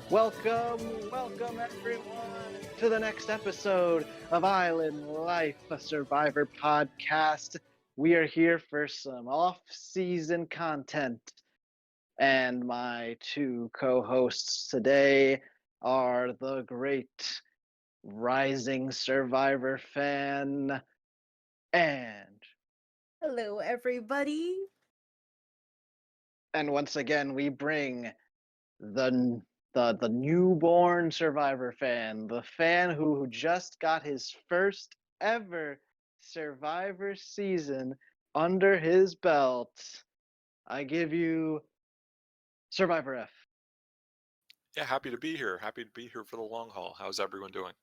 Welcome everyone to the next episode of Island Life, a Survivor podcast. We are here for some off-season content, and my two co-hosts today are the great rising Survivor fan and Hello, everybody. once again we bring the the newborn Survivor fan, the fan who just got his first ever Survivor season under his belt. I give you Survivor F. Yeah, happy to be here. Happy to be here for the long haul. How's everyone doing?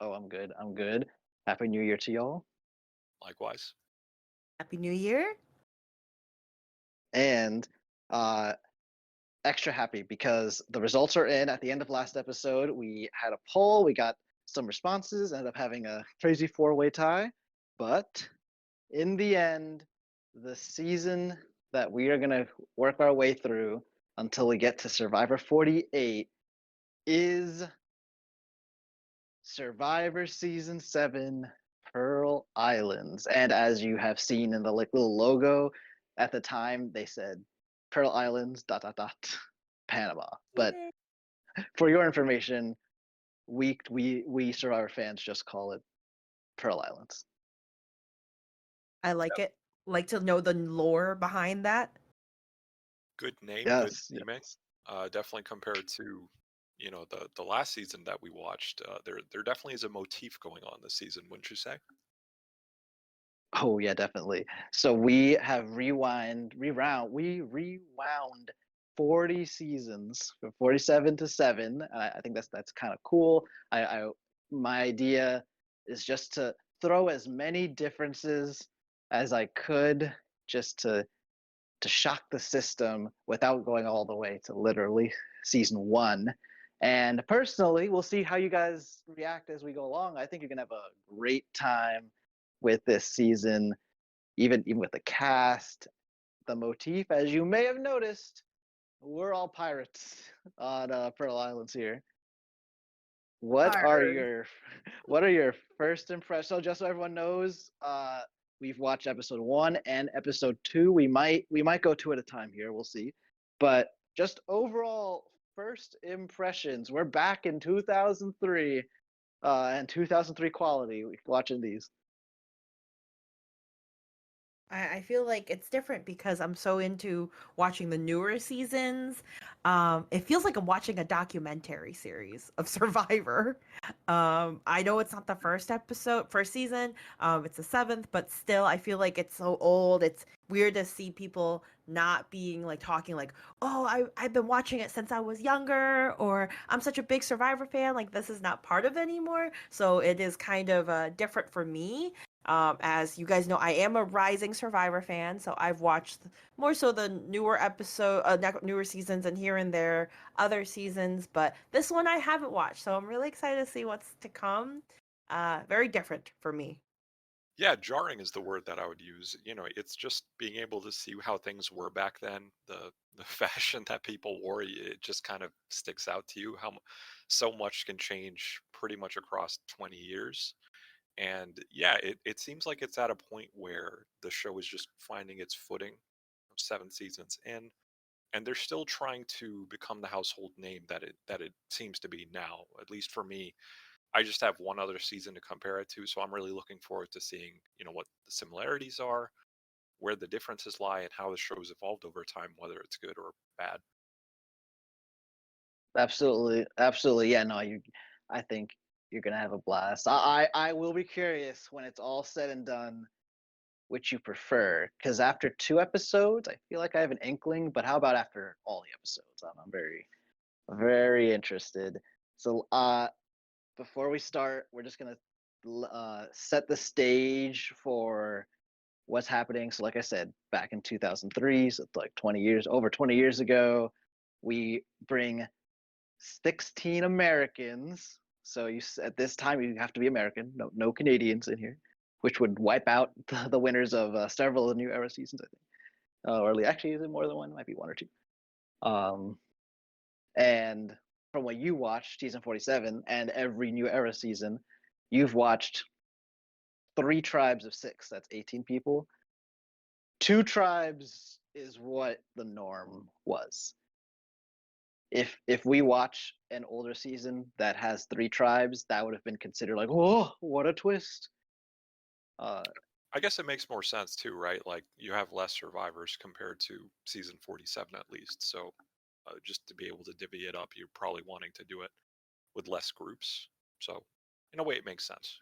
Oh, I'm good. I'm good. Happy New Year to y'all. Likewise. Happy New Year. And extra happy because the results are in. At the end of last episode, we had a poll, we got some responses, ended up having a crazy four-way tie. But in the end, the season that we are going to work our way through until we get to Survivor 48 is Survivor Season 7 Pearl Islands. And as you have seen in the little logo, at the time they said Pearl Islands ... Panama. But for your information, we Survivor fans just call it Pearl Islands. I like it. Like to know the lore behind that. Good name, good Yes, naming. yes. Definitely compared to, the last season that we watched. There definitely is a motif going on this season, wouldn't you say? Oh yeah, definitely. So we have rewound 40 seasons from 47 to 7. I think that's kind of cool. My idea is just to throw as many differences as I could, just to shock the system without going all the way to literally season 1. And personally, we'll see how you guys react as we go along. I think you're gonna have a great time with this season, even with the cast, the motif. As you may have noticed, we're all pirates on Pearl Islands here. What are Arr. your what are your first impressions? So just so everyone knows, we've watched episode 1 and episode 2. We might go 2 at a time here. We'll see. But just overall first impressions. We're back in 2003 and 2003 quality watching these. I feel like it's different because I'm so into watching the newer seasons. It feels like I'm watching a documentary series of Survivor. I know it's not the first season. It's the seventh, but still, I feel like it's so old. It's weird to see people not being like talking like, oh, I've been watching it since I was younger, or I'm such a big Survivor fan. Like this is not part of it anymore. So it is kind of different for me. As you guys know, I am a rising Survivor fan, so I've watched more so the newer seasons, and here and there other seasons. But this one I haven't watched, so I'm really excited to see what's to come. Very different for me. Yeah, jarring is the word that I would use. It's just being able to see how things were back then, the fashion that people wore, it just kind of sticks out to you so much can change pretty much across 20 years. And yeah, it seems like it's at a point where the show is just finding its footing, 7 seasons in, and they're still trying to become the household name that it seems to be now. At least for me, I just have one other season to compare it to, so I'm really looking forward to seeing, what the similarities are, where the differences lie, and how the show's evolved over time, whether it's good or bad. Absolutely, absolutely. Yeah, no, I think you're gonna have a blast. I will be curious when it's all said and done which you prefer. Because after 2 episodes, I feel like I have an inkling. But how about after all the episodes? I'm very, very interested. So, before we start, we're just gonna set the stage for what's happening. So, like I said, back in 2003, so it's like over 20 years ago, we bring 16 Americans. So at this time you have to be American, no Canadians in here, which would wipe out the winners of several of the new era seasons, I think. Or actually, is it more than one? It might be one or two. Um, And from what you watched, season 47, and every New Era season, you've watched 3 tribes of 6. That's 18 people. 2 tribes is what the norm was. If we watch an older season that has 3 tribes, that would have been considered like, whoa, what a twist. I guess it makes more sense too, right? Like you have less survivors compared to season 47 at least. So just to be able to divvy it up, you're probably wanting to do it with less groups. So in a way, it makes sense.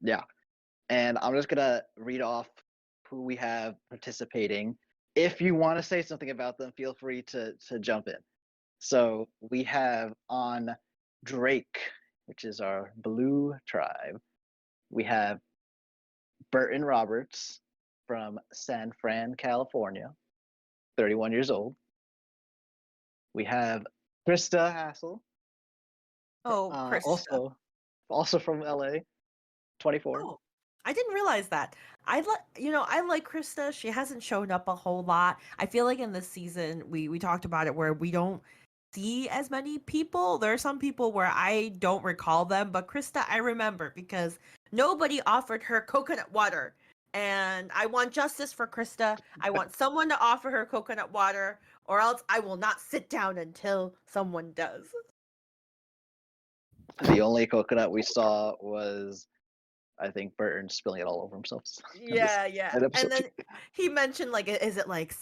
Yeah. And I'm just gonna read off who we have participating. If you want to say something about them, feel free to jump in. So we have on Drake, which is our blue tribe. We have Burton Roberts from San Fran, California, 31 years old. We have Krista Hassel, Oh, Krista. also from LA, 24. Oh, I didn't realize that. I like Krista. She hasn't shown up a whole lot. I feel like in this season we talked about it where we don't see as many people. There are some people where I don't recall them, but Krista I remember because nobody offered her coconut water. And I want justice for Krista. I want someone to offer her coconut water, or else I will not sit down until someone does. The only coconut we saw was, I think, Burton spilling it all over himself. Yeah. Episode And then he mentioned like, is it like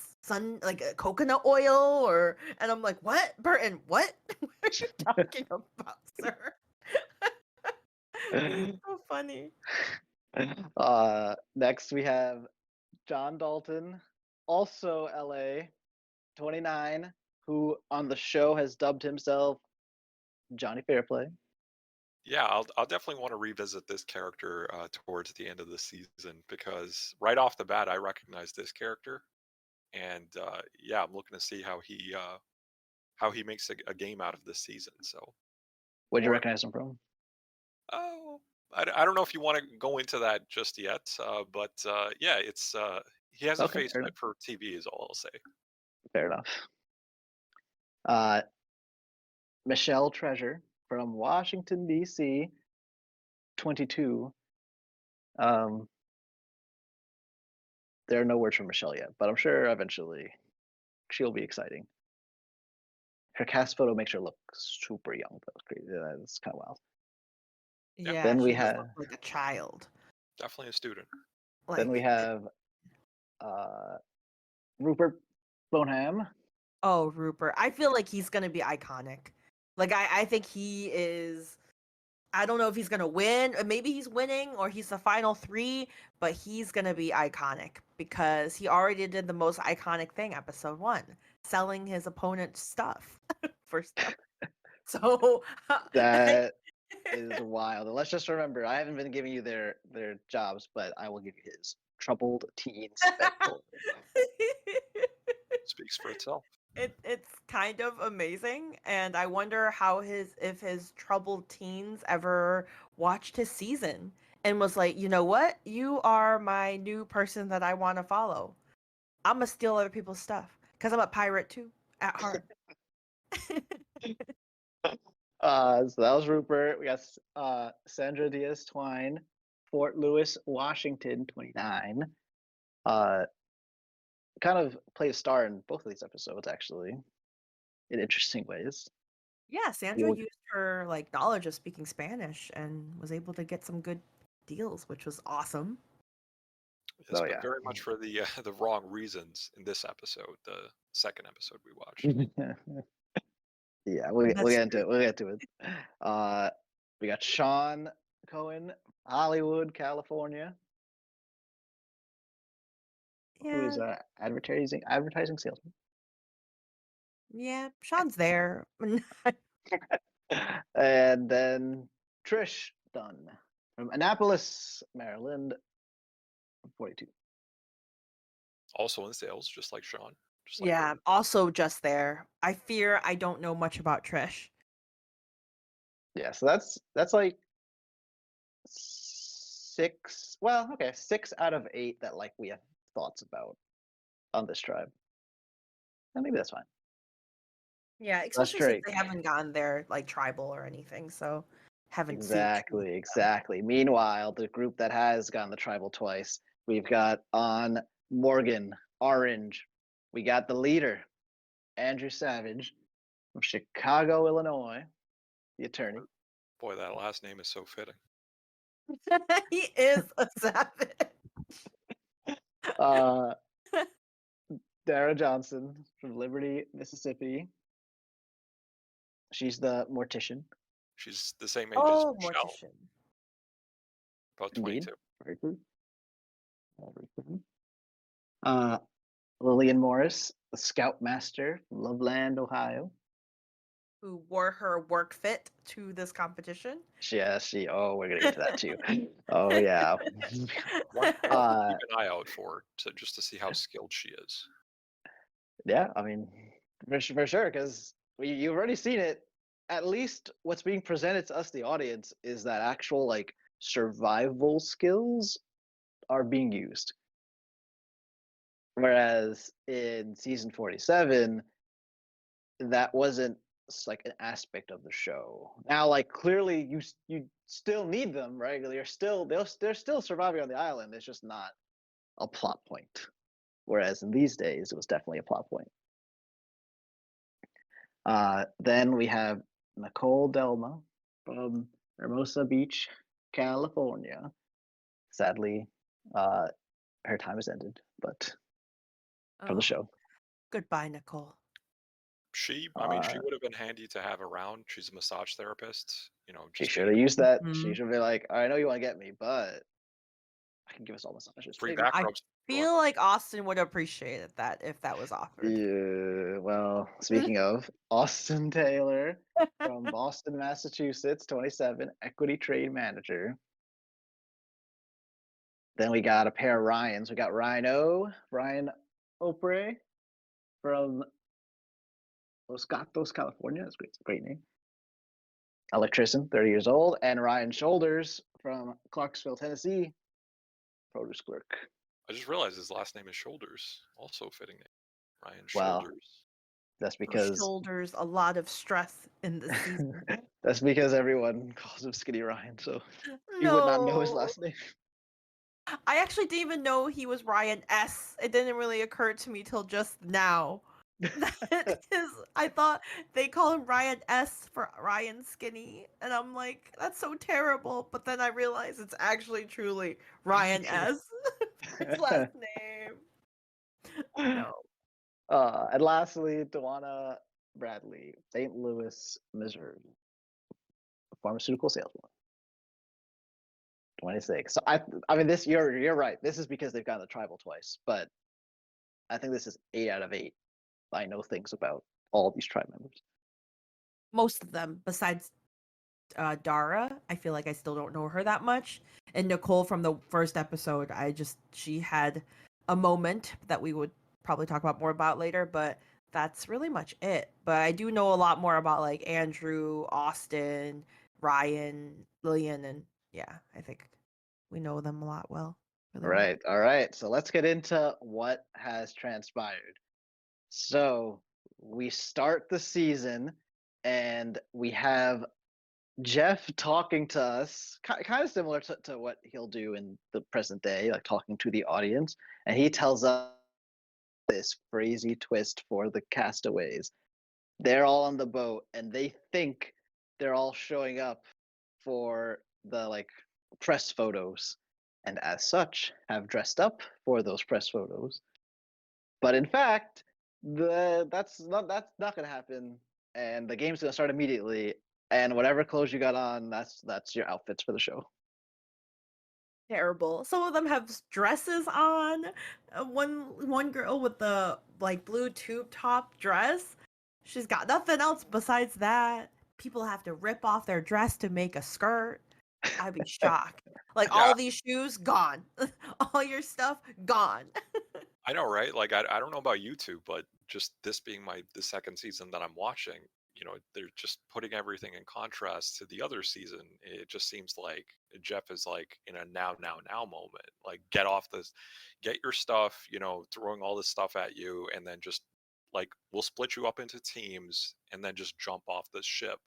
coconut oil or? And I'm like, what, Burton? What? What are you talking about, sir? He's 2. so funny. Next we have John Dalton, also LA, 29, who on the show has dubbed himself Johnny Fairplay. Yeah, I'll definitely want to revisit this character towards the end of the season because right off the bat I recognize this character, and yeah, I'm looking to see how he makes a game out of this season. So, Where'd you or recognize him from? oh, I don't know if you want to go into that just yet, but yeah, it's he has a Okay, face fair fit enough. for TV is all I'll say. Fair enough. Uh, Michelle Treasure from Washington, D.C., 22. There are no words from Michelle yet, but I'm sure eventually she'll be exciting. Her cast photo makes her look super young. That was crazy. That's kind of wild. Yeah. Yeah, Then we she does have look like a child. Definitely a student. then we Like, have Rupert Boneham. oh, Rupert. I feel like he's gonna be iconic. Like, I think he is. I don't know if he's gonna win. Maybe he's winning or he's the final 3, but he's gonna be iconic because he already did the most iconic thing, episode 1, selling his opponent's stuff for stuff. So That is wild. And let's just remember, I haven't been giving you their jobs, but I will give you his. Troubled teens mentor. Speaks for itself. It's kind of amazing, and I wonder how if his troubled teens ever watched his season and was like, you know what, you are my new person that I want to follow. I'm gonna steal other people's stuff because I'm a pirate too at heart. So that was Rupert. We got Sandra Diaz Twine, Fort Lewis, Washington, 29. Kind of played a star in both of these episodes, actually, in interesting ways. Yeah, Sandra used her like knowledge of speaking Spanish and was able to get some good deals, which was awesome. Yes, Oh but yeah. very much for the the wrong reasons in this episode, the second episode we watched. Yeah, we'll That's get into true. it. We'll get to it. We got Sean Cohen, Hollywood, California, who is Yeah, advertising salesman. yeah, Sean's there. And then Trish Dunn from Annapolis, Maryland, 42. Also in sales, just like Sean, just like Yeah, Burton. also just there. I fear I don't know much about Trish. Yeah, so that's like 6. Well, okay, 6 out of 8 that like we have thoughts about on this tribe. And maybe that's fine. Yeah, That's especially since Drake. they haven't gone there like tribal or anything, so haven't seen Exactly, them. exactly. Meanwhile, the group that has gone the tribal twice, we've got on Morgan, Orange. We got the leader, Andrew Savage from Chicago, Illinois, the attorney. Boy, that last name is so fitting. He is a savage. Uh, Dara Johnson from Liberty, Mississippi. She's the mortician. She's the same age as Oh, Michelle, mortician. about Indeed. 22. Very good. Very good. Lillian Morris, the Scoutmaster from Loveland, Ohio. Who wore her work fit to this competition. Oh, we're gonna get to that too. Oh yeah. One to keep an eye out for, just to see how skilled she is. Yeah, I mean, for sure, because you've already seen it. At least what's being presented to us, the audience, is that actual like survival skills are being used. Whereas in season 47, that wasn't like an aspect of the show. Now, like clearly, you still need them, right? They're still surviving on the island. It's just not a plot point. Whereas in these days, it was definitely a plot point. Then we have Nicole Delma from Hermosa Beach, California. Sadly, her time has ended, but from the Oh, show. goodbye, Nicole. I mean, she would have been handy to have around. She's a massage therapist, She just should being have used that. Mhm. She should be like, I know you want to get me, but I can give us all massages. free Maybe. back I rubs. feel like Austin would appreciate that if that was offered. Yeah, well, speaking of, Austin Taylor from Boston, Massachusetts, 27, equity trade manager. Then we got a pair of Ryans. We got Ryan Opre from Los Gatos, California. That's great. It's a great name. Electrician, 30 years old. And Ryan Shoulders from Clarksville, Tennessee, produce clerk. I just realized his last name is Shoulders. Also fitting name. Ryan Well, Shoulders. that's Those because shoulders, a lot of stress in this season. that's because everyone calls him Skinny Ryan, so you would not know his No. last name. I actually didn't even know he was Ryan S. It didn't really occur to me till just now. That is, I thought they call him Ryan S for Ryan Skinny, and I'm like, that's so terrible. But then I realized it's actually truly Ryan S. for his last name. No. And lastly, Dewana Bradley, St. Louis, Missouri, pharmaceutical salesman. 26. So I mean this you're right. This is because they've gotten the tribal twice, but I think this is 8 out of 8. I know things about all these tribe members. Most of them, besides Dara, I feel like I still don't know her that much. And Nicole from the first episode, she had a moment that we would probably talk about more about later, but that's really much it. But I do know a lot more about like Andrew, Austin, Ryan, Lillian, and yeah, I think we know them a lot well. Really well. Right. All right. So let's get into what has transpired. So we start the season and we have Jeff talking to us, kind of similar to what he'll do in the present day, like talking to the audience. And he tells us this crazy twist for the castaways. They're all on the boat and they think they're all showing up for the like press photos and as such have dressed up for those press photos. But in fact, that's not going to happen and the game's going to start immediately and whatever clothes you got on, that's your outfits for the show. Terrible. Some of them have dresses on. One girl with the like blue tube top dress. She's got nothing else besides that. People have to rip off their dress to make a skirt. I'd be shocked. Like Yeah. all these shoes gone. All your stuff gone. I know, right? Like, I don't know about you two, but just this being the second season that I'm watching, they're just putting everything in contrast to the other season. It just seems like Jeff is like in a now moment. Like, get your stuff, throwing all this stuff at you, and then just like, we'll split you up into teams and then just jump off this ship.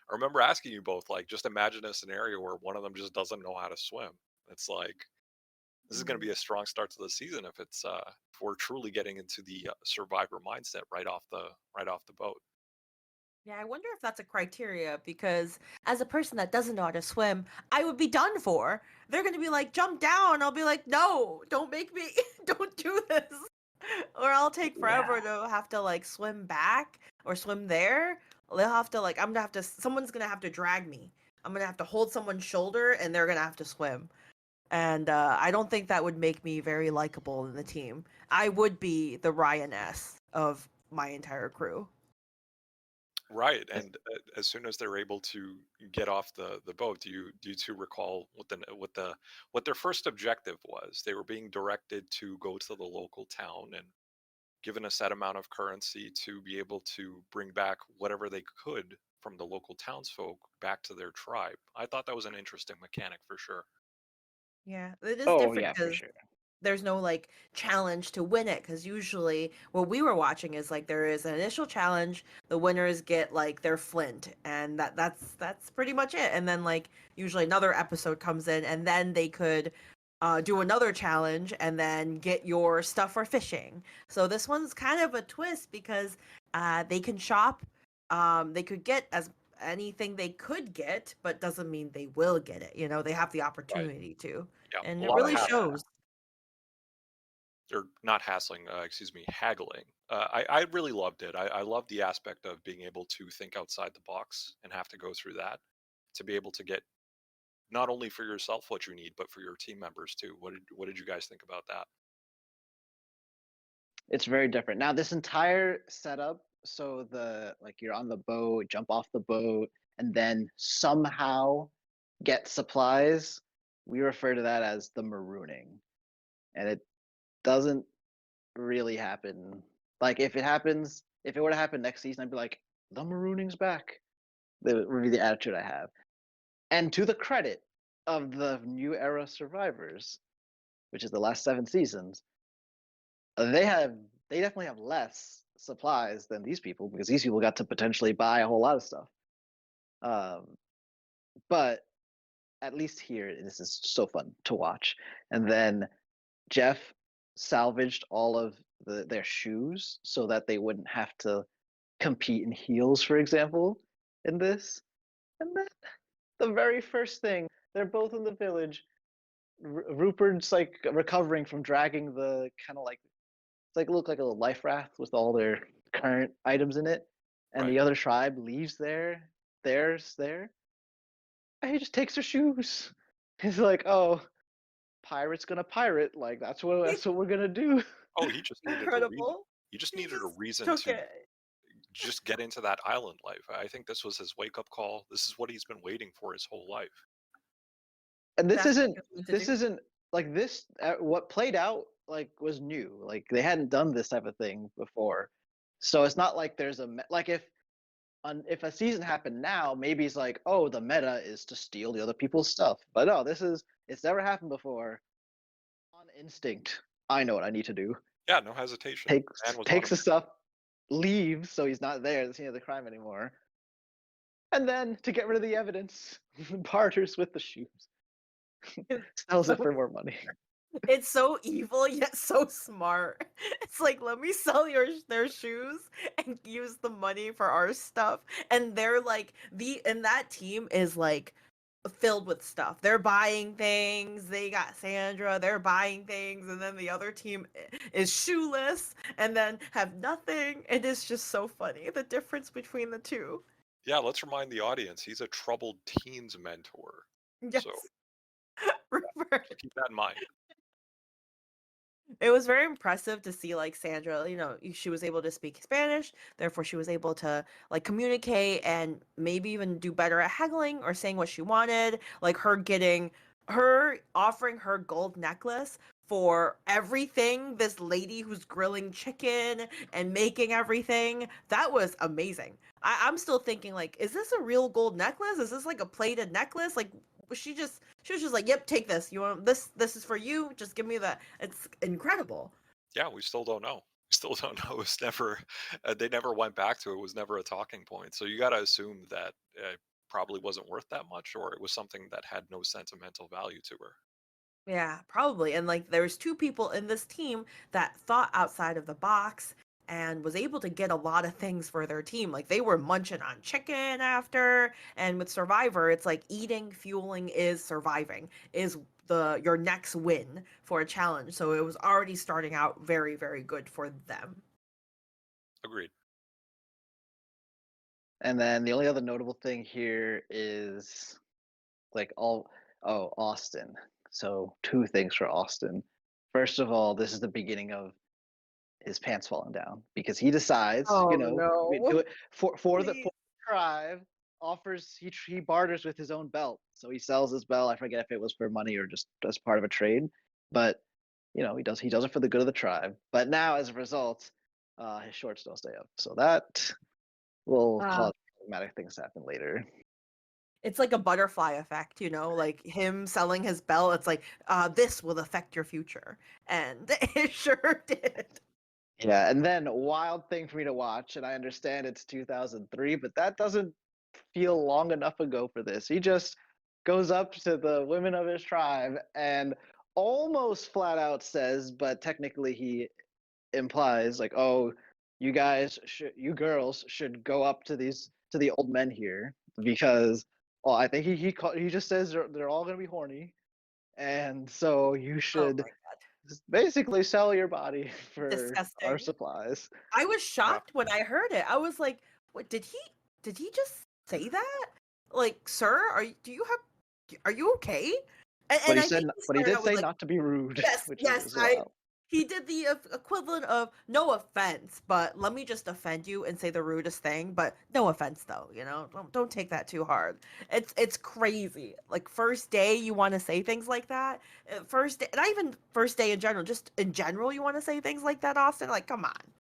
I remember asking you both, like, just imagine a scenario where one of them just doesn't know how to swim. It's like, this is going to be a strong start to the season if if we're truly getting into the survivor mindset right off the boat. Yeah, I wonder if that's a criteria because as a person that doesn't know how to swim, I would be done for. They're going to be like, jump down. I'll be like, no, don't make me, don't do this. Or I'll take forever Yeah. to have to like swim back or swim there. They'll have to like, I'm going to have to, someone's going to have to drag me. I'm going to have to hold someone's shoulder and they're going to have to swim. And I don't think that would make me very likable in the team. I would be the Ryan S of my entire crew. Right, and as soon as they're able to get off the boat, do you two recall what their first objective was? They were being directed to go to the local town and given a set amount of currency to be able to bring back whatever they could from the local townsfolk back to their tribe. I thought that was an interesting mechanic for sure. Yeah, it is Oh different yeah, for because sure. there's no like challenge to win it. Because usually what we were watching is like there is an initial challenge, the winners get like their flint, and that's pretty much it. And then like usually another episode comes in, and then they could do another challenge and then get your stuff for fishing. So this one's kind of a twist because they can shop, they could get as anything they could get, but doesn't mean they will get it. You know, they have the Right. opportunity to, Yeah, and a it lot of really hassling, shows. or not hassling, excuse me, haggling. I really loved it. I love the aspect of being able to think outside the box and have to go through that to be able to get not only for yourself what you need, but for your team members too. What did you guys think about that? It's very different. Now this entire setup, so the like you're on the boat, jump off the boat, and then somehow get supplies, we refer to that as the marooning. And it doesn't really happen. Like if it happens, if it were to happen next season, I'd be like, the marooning's back. That would be the attitude I have. And to the credit of the new era survivors, which is the last 7 seasons, they have they definitely have less supplies than these people because these people got to potentially buy a whole lot of stuff. Um, but at least here, this is so fun to watch. And then Jeff salvaged all of their shoes so that they wouldn't have to compete in heels, for example, in this. And then the very first thing, they're both in the village. Rupert's like recovering from dragging the kind of like it's like look like a little life raft with all their current items in it, and Right. the other tribe leaves theirs there, and he just takes their shoes. He's like, "Oh, pirate's gonna pirate. Like He's that's what we're gonna do." Oh, he just needed a reason. incredible. He just He needed a just reason took to it. just get into that island life. I think this was his wake up call. This is what he's been waiting for his whole life. And this That's what isn't he was meant to this do. isn't like this. What played out like was new. Like they hadn't done this type of thing before, so it's not like there's like if a season happened now, maybe it's like, oh, the meta is to steal the other people's stuff. But no, it's never happened before. On instinct, I know what I need to do. Yeah, no hesitation. Man Takes was on a takes the stuff, leaves, so he's not there at the scene of the crime anymore. And then to get rid of the evidence, barters with the shoes, sells it So for more money. it's so evil yet so smart. It's like let me sell their shoes and use the money for our stuff. And they're like and that team is like filled with stuff. They're buying things. They got Sandra, they're buying things, and then the other team is shoeless and then have nothing. It is just so funny the difference between the two. Yeah, let's remind the audience he's a troubled teens mentor. Yes. So Rupert. keep that in mind. It was very impressive to see like Sandra, she was able to speak Spanish, therefore she was able to like communicate and maybe even do better at haggling or saying what she wanted, like her offering her gold necklace for everything, this lady who's grilling chicken and making everything. That was amazing. I'm still thinking like, is this a real gold necklace? Is this like a plated necklace? Like she was just like, "Yep, take this. You want this? This is for you. Just give me that." It's incredible. Yeah, we still don't know. Still don't know. It was never. They never went back to it. It was never a talking point. So you got to assume that it probably wasn't worth that much, or it was something that had no sentimental value to her. Yeah, probably. And like there was two people in this team that thought outside of the box and was able to get a lot of things for their team. Like they were munching on chicken after, and with Survivor, it's like eating, fueling is surviving is the your next win for a challenge. So it was already starting out very, very good for them. Agreed. And then the only other notable thing here is like Osten. So two things for Osten. First of all, this is the beginning of his pants falling down because he decides, Oh we do no. it for the Please. tribe. Offers he barters with his own belt, so he sells his belt. I forget if it was for money or just as part of a trade, but he does it for the good of the tribe. But now, as a result, his shorts don't stay up, so that will Uh, cause problematic things to happen later. it's like a butterfly effect, like him selling his belt. It's like, this will affect your future. And it sure did. Yeah, and then a wild thing for me to watch, and I understand it's 2003, but that doesn't feel long enough ago for this. He just goes up to the women of his tribe and almost flat out says, but technically he implies like, "Oh, you girls should go up to the old men here because, well, I think he just says they're all gonna be horny, and so you Oh should my God. basically sell your body for our Disgusting. supplies." I was Yeah. shocked when I heard it. I was like, "What did he just say that? Like, sir, are you okay?" But And I think he but he started did out with say like, not to be rude, "Yes, which yes, is I." wild. He did the equivalent of no offense, but let me just offend you and say the rudest thing, but no offense though, don't take that too hard. It's crazy. Like first day you want to say things like that. First day, not even first day in general, just in general you want to say things like that, Austin. Like, come on, Yeah.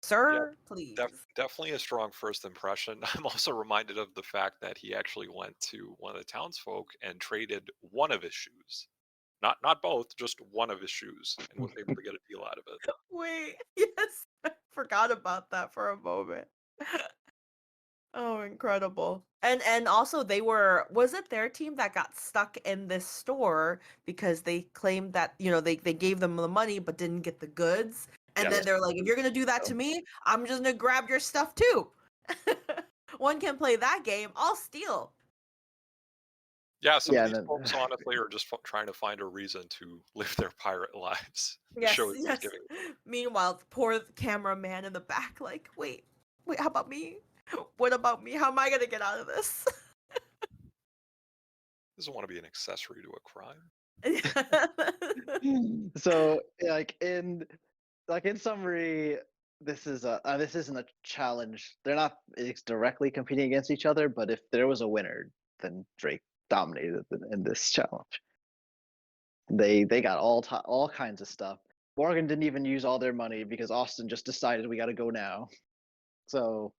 sir, please. Definitely a strong first impression. I'm also reminded of the fact that he actually went to one of the townsfolk and traded one of his shoes. Not both, just one of his shoes, and was able to get a deal out of it. Wait, yes, I forgot about that for a moment. Oh, incredible. And also was it their team that got stuck in this store because they claimed that, they gave them the money but didn't get the goods. And then Yes. they're like, if you're gonna do that to So, me, I'm just gonna grab your stuff too. One can play that game, I'll steal. Yeah, some of yeah, these then folks honestly are just trying to find a reason to live their pirate lives. The Yes, show is just yes. giving. Meanwhile, the poor cameraman in the back, like, wait, how about me? What about me? How am I gonna get out of this? Doesn't want to be an accessory to a crime. so in summary, this isn't a challenge. They're not directly competing against each other, but if there was a winner, then Drake dominated in this challenge. They got all kinds of stuff. Morgan didn't even use all their money because Austin just decided we got to go now. So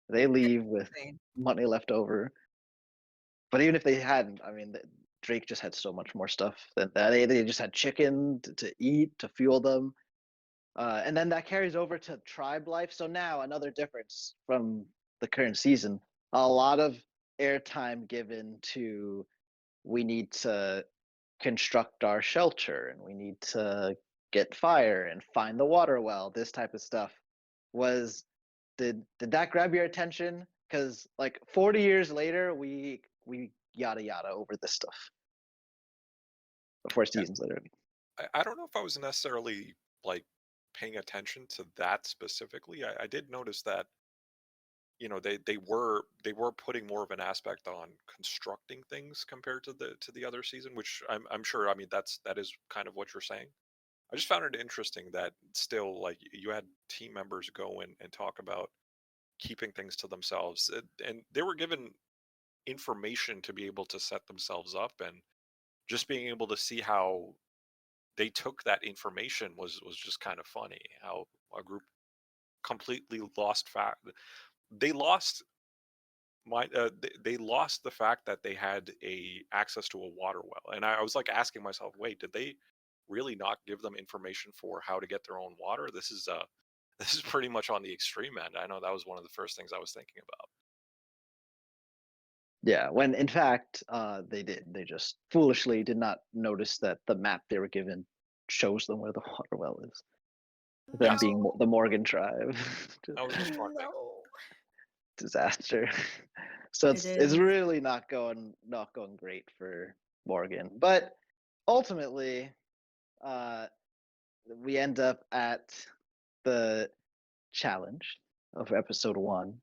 they leave with Insane. money left over. But even if they hadn't, I mean, Drake just had so much more stuff than that. They just had chicken to eat to fuel them. And then that carries over to tribe life. So now another difference from the current season, a lot of airtime given to we need to construct our shelter and we need to get fire and find the water well, this type of stuff. Was did that grab your attention? Because like 40 years later, we yada yada over this stuff. 4 seasons later. I don't know if I was necessarily like paying attention to that specifically. I did notice that they were putting more of an aspect on constructing things compared to the other season, which I'm sure. I mean, that is kind of what you're saying. I just found it interesting that still, like, you had team members go and talk about keeping things to themselves, and they were given information to be able to set themselves up, and just being able to see how they took that information was just kind of funny. How a group completely lost fact. They lost they lost the fact that they had a access to a water well, and I was like asking myself, wait, did they really not give them information for how to get their own water? This is This is pretty much on the extreme end. I know that was one of the first things I was thinking about. Yeah, when in fact they did. They just foolishly did not notice that the map they were given shows them where the water well is. Them Yes, being the Morgan tribe. Just that was just one thing. No. disaster. So It it's is. really not going great for Morgan. But ultimately, uh, we end up at the challenge of episode 1,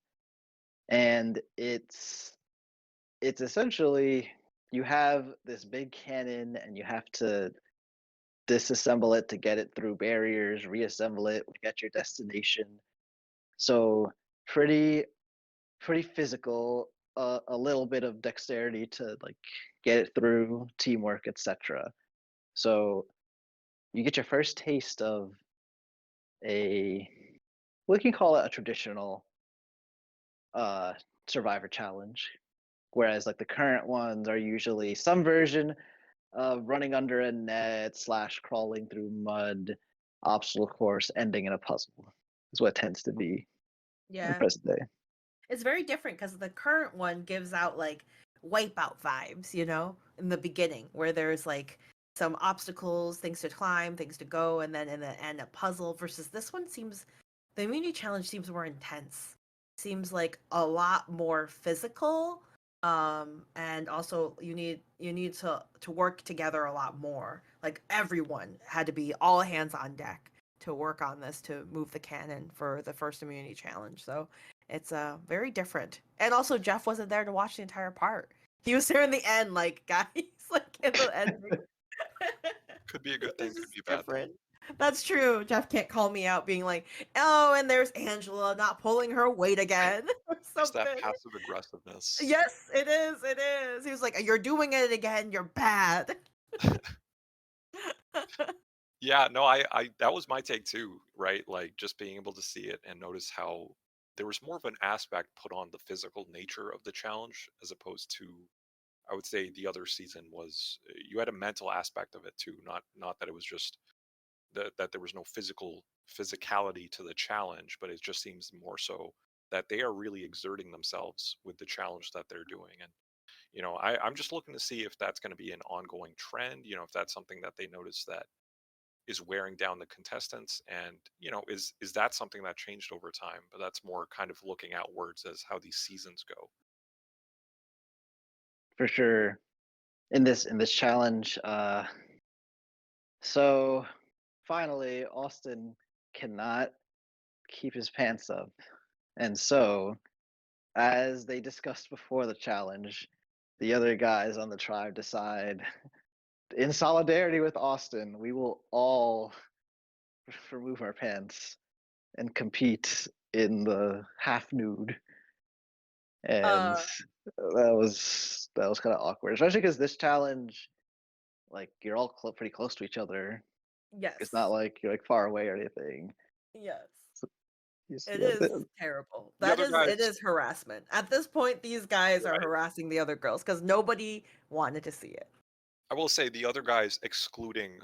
and it's essentially you have this big cannon and you have to disassemble it to get it through barriers, reassemble it, get your destination. So pretty physical, a little bit of dexterity to like get it through, teamwork, etc. So you get your first taste of a, we can call it a traditional uh survivor challenge, whereas like the current ones are usually some version of running under a net slash crawling through mud, obstacle course, ending in a puzzle. Is what it tends to be in Yeah. present day. It's very different because the current one gives out like wipeout vibes, in the beginning, where there's like some obstacles, things to climb, things to go, and then in the end a puzzle. Versus this one seems, the immunity challenge seems more intense. Seems like a lot more physical. And also you need to work together a lot more. Like everyone had to be all hands on deck to work on this to move the cannon for the first immunity challenge. So it's very different. And also Jeff wasn't there to watch the entire part. He was there in the end, like guys, like in the ending. Could be a good thing, It's could be just a bad thing. different. That's true. Jeff can't call me out being like, oh, and there's Angela not pulling her weight again or It's that something. passive aggressiveness. Yes, it is. It is. He was like, you're doing it again. You're bad. Yeah, no, I that was my take too, right? Like just being able to see it and notice how there was more of an aspect put on the physical nature of the challenge as opposed to, I would say, the other season was you had a mental aspect of it too, not that it was just that there was no physicality to the challenge, but it just seems more so that they are really exerting themselves with the challenge that they're doing. And I'm just looking to see if that's going to be an ongoing trend, if that's something that they notice that is wearing down the contestants, and is that something that changed over time, but that's more kind of looking outwards as how these seasons go. For sure. In this challenge, so finally Austin cannot keep his pants up. And so, as they discussed before the challenge, the other guys on the tribe decide, in solidarity with Austin, we will all remove our pants and compete in the half nude. And uh, that was kind of awkward, especially because this challenge, like you're all pretty close to each other. It's not yes. like you're like far away or anything. Yes. So It yeah, is terrible. The other It guys, is harassment. At this point, these guys are right? harassing the other girls because nobody wanted to see it. I will say the other guys, excluding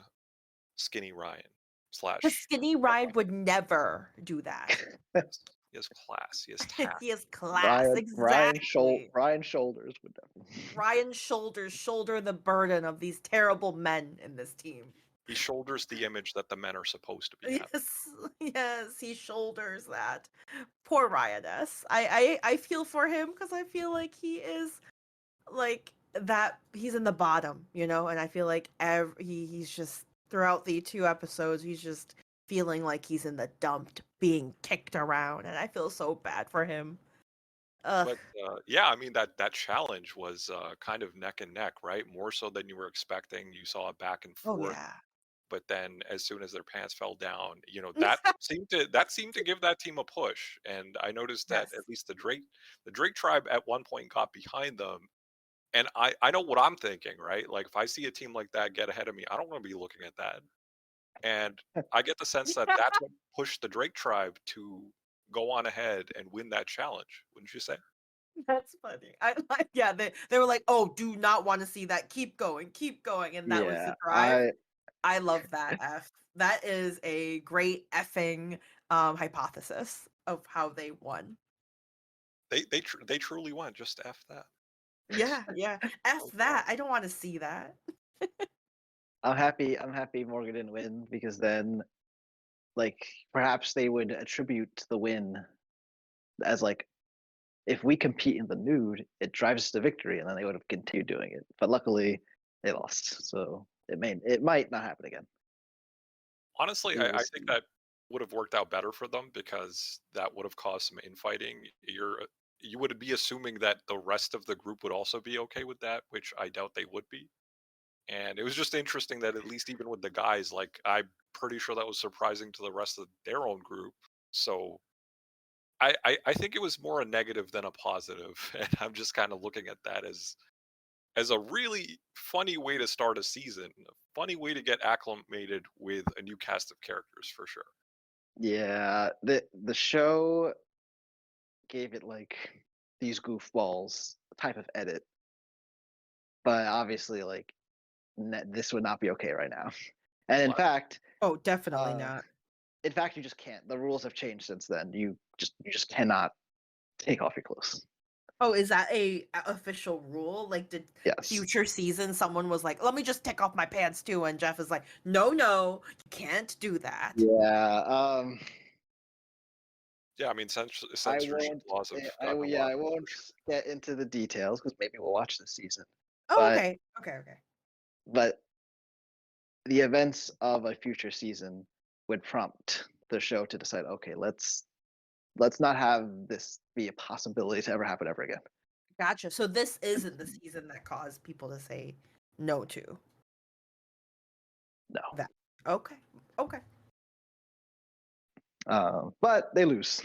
Skinny Ryan The slash skinny Red ride would never do that. Ryan. He has class. He has tact. He has class, exactly. Ryan Shoulders would definitely. Ryan's shoulders shoulder the burden of these terrible men in this team. He shoulders the image that the men are supposed to be having. Yes, yes, he shoulders that. Poor Ryan S. I feel for him because I feel like he is like that. He's in the bottom, and I feel like he's just throughout the 2 episodes, he's just feeling like he's in the dump, being kicked around, and I feel so bad for him. Ugh. But yeah, I mean that challenge was kind of neck and neck, right? More so than you were expecting. You saw it back and Oh forth, yeah. but then as soon as their pants fell down, that seemed to give that team a push. And I noticed that Yes. at least the Drake tribe at one point got behind them. And I know what I'm thinking, right? Like if I see a team like that get ahead of me, I don't want to be looking at that. And I get the sense that that's what pushed the Drake tribe to go on ahead and win that challenge. Wouldn't you say? That's funny. I like, yeah, they were like, "Oh, do not want to see that. Keep going," and that was Yeah, the drive. I love that. That is a great effing hypothesis of how they won. They truly won. Just F that. Yeah, yeah. F Oh, that. I don't want to see that. I'm happy Morgan didn't win because then, like, perhaps they would attribute the win as like, if we compete in the nude, it drives us to victory, and then they would have continued doing it. But luckily, they lost, so it might not happen again. honestly, We will I think see. that would have worked out better for them because that would have caused some infighting. You would be assuming that the rest of the group would also be okay with that, which I doubt they would be. And it was just interesting that at least even with the guys, like I'm pretty sure that was surprising to the rest of their own group. So I think it was more a negative than a positive, and I'm just kind of looking at that as a really funny way to start a season, a funny way to get acclimated with a new cast of characters for sure. Yeah, the show gave it like these goofballs type of edit, but obviously, like, this would not be okay right now. And Right. Oh, definitely uh, not. in fact, you just can't. The rules have changed since then. You just cannot take off your clothes. Oh, is that a official rule? Like, did Yes. future season someone was like, "Let me just take off my pants too," and Jeff is like, "No, no, you can't do that." Yeah. Yeah, I mean, I censorship won't. laws have I gotten a yeah. lot I won't for sure. get into the details because maybe we'll watch this season. Oh, But okay, okay, okay. but the events of a future season would prompt the show to decide, okay, let's not have this be a possibility to ever happen ever again. Gotcha. So this isn't the season that caused people to say no to No. that. Okay, okay. But they lose.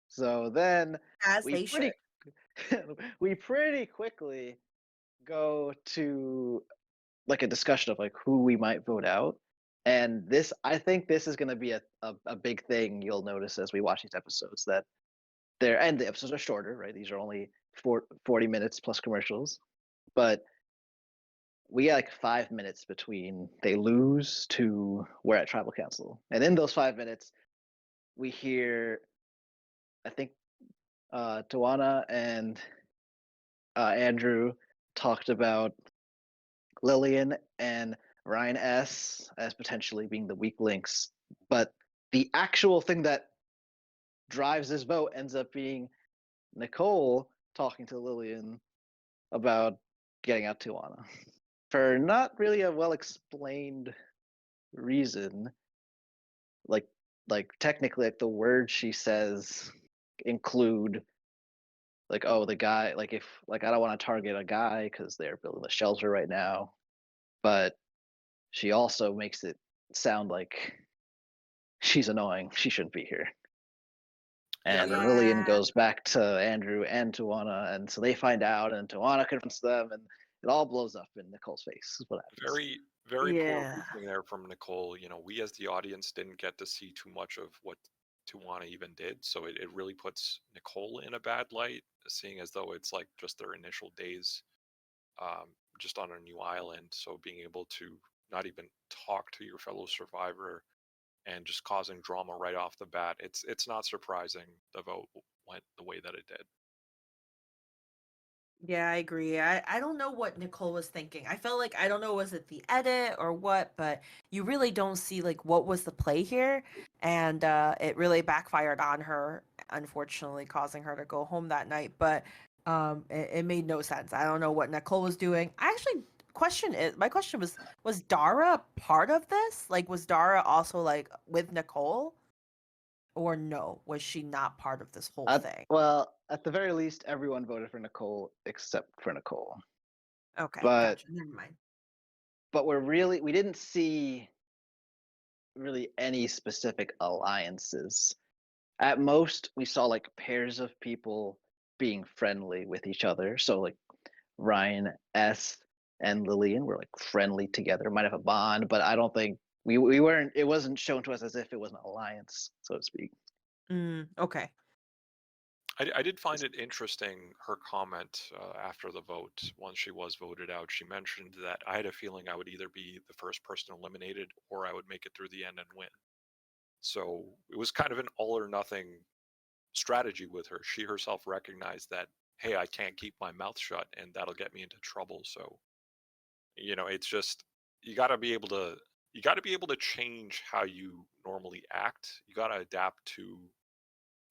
So then As we they should. pretty we pretty quickly go to like a discussion of like who we might vote out. And this, I think this is going to be a big thing you'll notice as we watch these episodes, that and the episodes are shorter, right? These are only 40 minutes plus commercials, but we get like 5 minutes between they lose to we're at tribal council. And in those 5 minutes, we hear, I think, Tawana and Andrew talked about Lillian and Ryan S as potentially being the weak links, but the actual thing that drives this vote ends up being Nicole talking to Lillian about getting out Tawana for not really a well explained reason. Like technically, like the words she says include like, oh, the guy, like, if like I don't want to target a guy because they're building the shelter right now, but she also makes it sound like she's annoying, she shouldn't be here. Yeah, And there, Lillian Yeah. goes back to Andrew and Tawana, and so they find out, and Tawana confronts them, and it all blows up in Nicole's face. Is what happens. very poor Yeah. reasoning there from Nicole. You know, we as the audience didn't get to see too much of what Tuana even did, so it really puts Nicole in a bad light, seeing as though it's like just their initial days, um, just on a new island. So being able to not even talk to your fellow survivor and just causing drama right off the bat, it's not surprising the vote went the way that it did. Yeah, I agree. I don't know what Nicole was thinking. I felt like I don't know was it the edit or what, but you really don't see like what was the play here, and it really backfired on her, unfortunately, causing her to go home that night. But it made no sense. I don't know what Nicole was doing. I actually question it. My question was Dara part of this? Like, was Dara also like with Nicole, or no? Was she not part of this whole thing? Well, at the very least, everyone voted for Nicole except for Nicole. Okay, But gotcha. Never mind. we didn't see really any specific alliances. At most, we saw like pairs of people being friendly with each other. So like Ryan S and Lillian were like friendly together, might have a bond, but I don't think we weren't. It wasn't shown to us as if it was an alliance, so to speak. Okay. I did find it interesting her comment after the vote. Once she was voted out, she mentioned that I had a feeling I would either be the first person eliminated or I would make it through the end and win. So it was kind of an all or nothing strategy with her. She herself recognized that, hey, I can't keep my mouth shut and that'll get me into trouble. So, it's just you got to be able to change how you normally act. You got to adapt to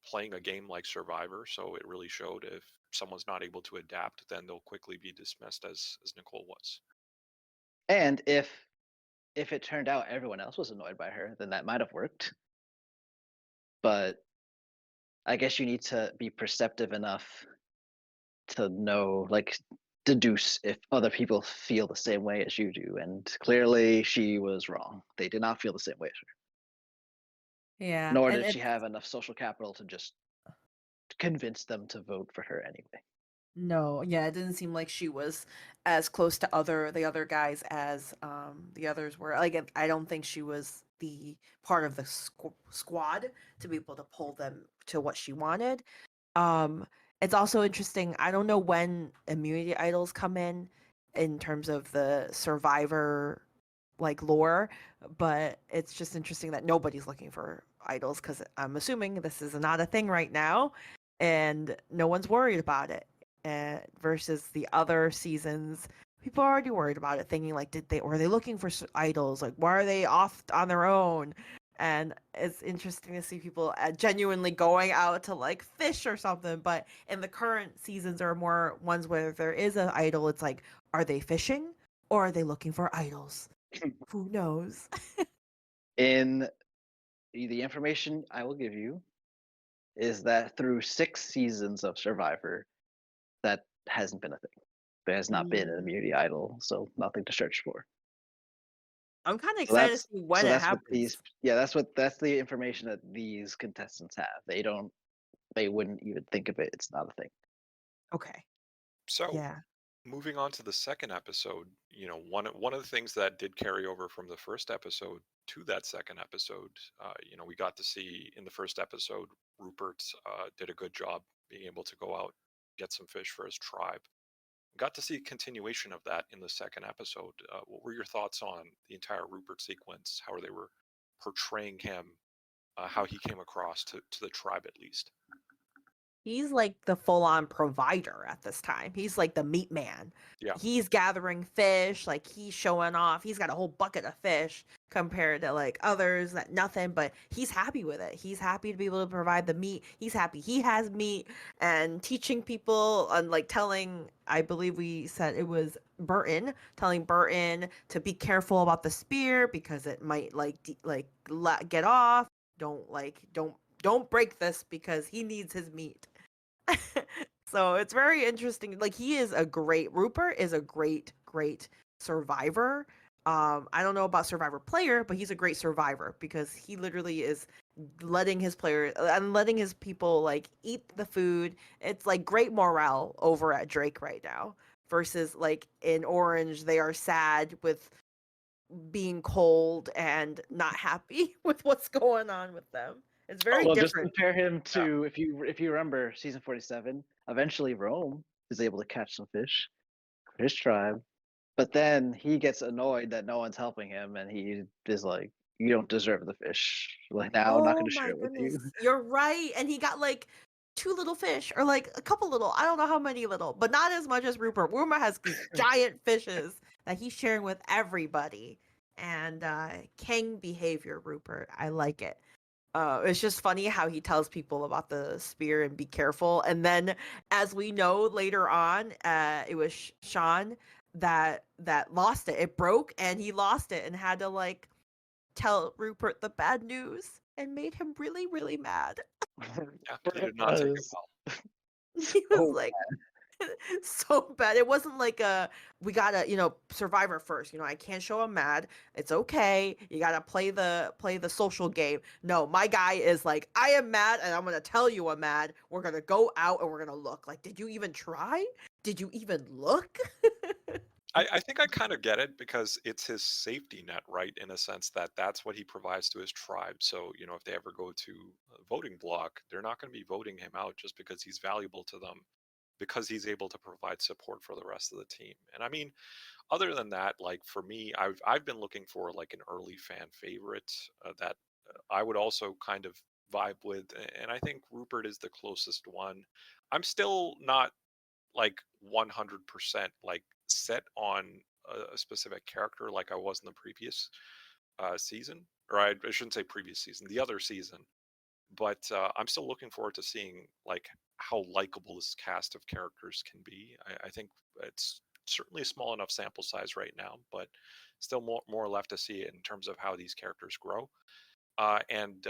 playing a game like Survivor. So it really showed if someone's not able to adapt, then they'll quickly be dismissed, as Nicole was. And if it turned out everyone else was annoyed by her, then that might have worked. But I guess you need to be perceptive enough to know, like, deduce if other people feel the same way as you do. And clearly, she was wrong. They did not feel the same way as her. Yeah, Nor and did she it have enough social capital to just convince them to vote for her anyway. no, yeah, it didn't seem like she was as close to the other guys as the others were. Like I don't think she was the part of the squad to be able to pull them to what she wanted. Um, it's also interesting. I don't know when immunity idols come in terms of the Survivor like lore, but it's just interesting that nobody's looking for idols because I'm assuming this is not a thing right now, and no one's worried about it. Versus the other seasons, people are already worried about it, thinking like, were they looking for idols? Like, why are they off on their own? And it's interesting to see people genuinely going out to like fish or something. But in the current seasons, are more ones where there is an idol. It's like, are they fishing or are they looking for idols? Who knows? In the information I will give you is that through 6 seasons of Survivor, that hasn't been a thing. There has not been an Mm. immunity idol, so nothing to search for. I'm kind of So excited to see when it that's what happens. that's the information that these contestants have. They wouldn't even think of it. It's not a thing. Okay. So Yeah. moving on to the second episode, one of the things that did carry over from the first episode to that second episode, we got to see in the first episode, Rupert did a good job being able to go out, get some fish for his tribe. Got to see a continuation of that in the second episode. What were your thoughts on the entire Rupert sequence? How they were portraying him, how he came across to the tribe at least? He's like the full on provider at this time. He's like the meat man. Yeah. He's gathering fish, like he's showing off. He's got a whole bucket of fish compared to like others that nothing, but he's happy with it. He's happy to be able to provide the meat. He's happy he has meat and teaching people and like telling, I believe we said it was Burton, telling Burton to be careful about the spear because it might like get off. Don't break this because he needs his meat. So it's very interesting. Like Rupert is a great survivor. I don't know about survivor player, but he's a great survivor because he literally is letting his players and letting his people like eat the food. It's like great morale over at Drake right now versus like in Orange, they are sad with being cold and not happy with what's going on with them. It's very Well, just different. compare him Yeah. to if you remember season 47. Eventually, Rome is able to catch some fish for his tribe, but then he gets annoyed that no one's helping him, and he is like, "You don't deserve the fish. Like now, I'm not going Oh to share my it with goodness. you." You're right. And he got like two little fish or like a couple little, I don't know how many little, but not as much as Rupert. Rupert has these giant fishes that he's sharing with everybody. And king behavior, Rupert. I like it. It's just funny how he tells people about the spear and be careful. And then, as we know later on, it was Sean that lost it. It broke, and he lost it, and had to like tell Rupert the bad news, and made him really really mad. Yeah, he did not take it was well. He was so like so bad. It wasn't like we gotta survivor first. I can't show him mad. It's okay. You gotta play the social game. No, my guy is like, I am mad and I'm gonna tell you I'm mad. We're gonna go out and we're gonna look. Like, did you even try? Did you even look? I think I kind of get it because it's his safety net, right? In a sense that that's what he provides to his tribe. So, if they ever go to a voting block, they're not going to be voting him out just because he's valuable to them, because he's able to provide support for the rest of the team. And I mean, other than that, like for me, I've been looking for like an early fan favorite that I would also kind of vibe with, and I think Rupert is the closest one. I'm still not like 100% like set on a specific character like I was in the previous season, or I shouldn't say previous season, the other season. But I'm still looking forward to seeing like how likable this cast of characters can be. I think it's certainly a small enough sample size right now, but still more left to see in terms of how these characters grow. And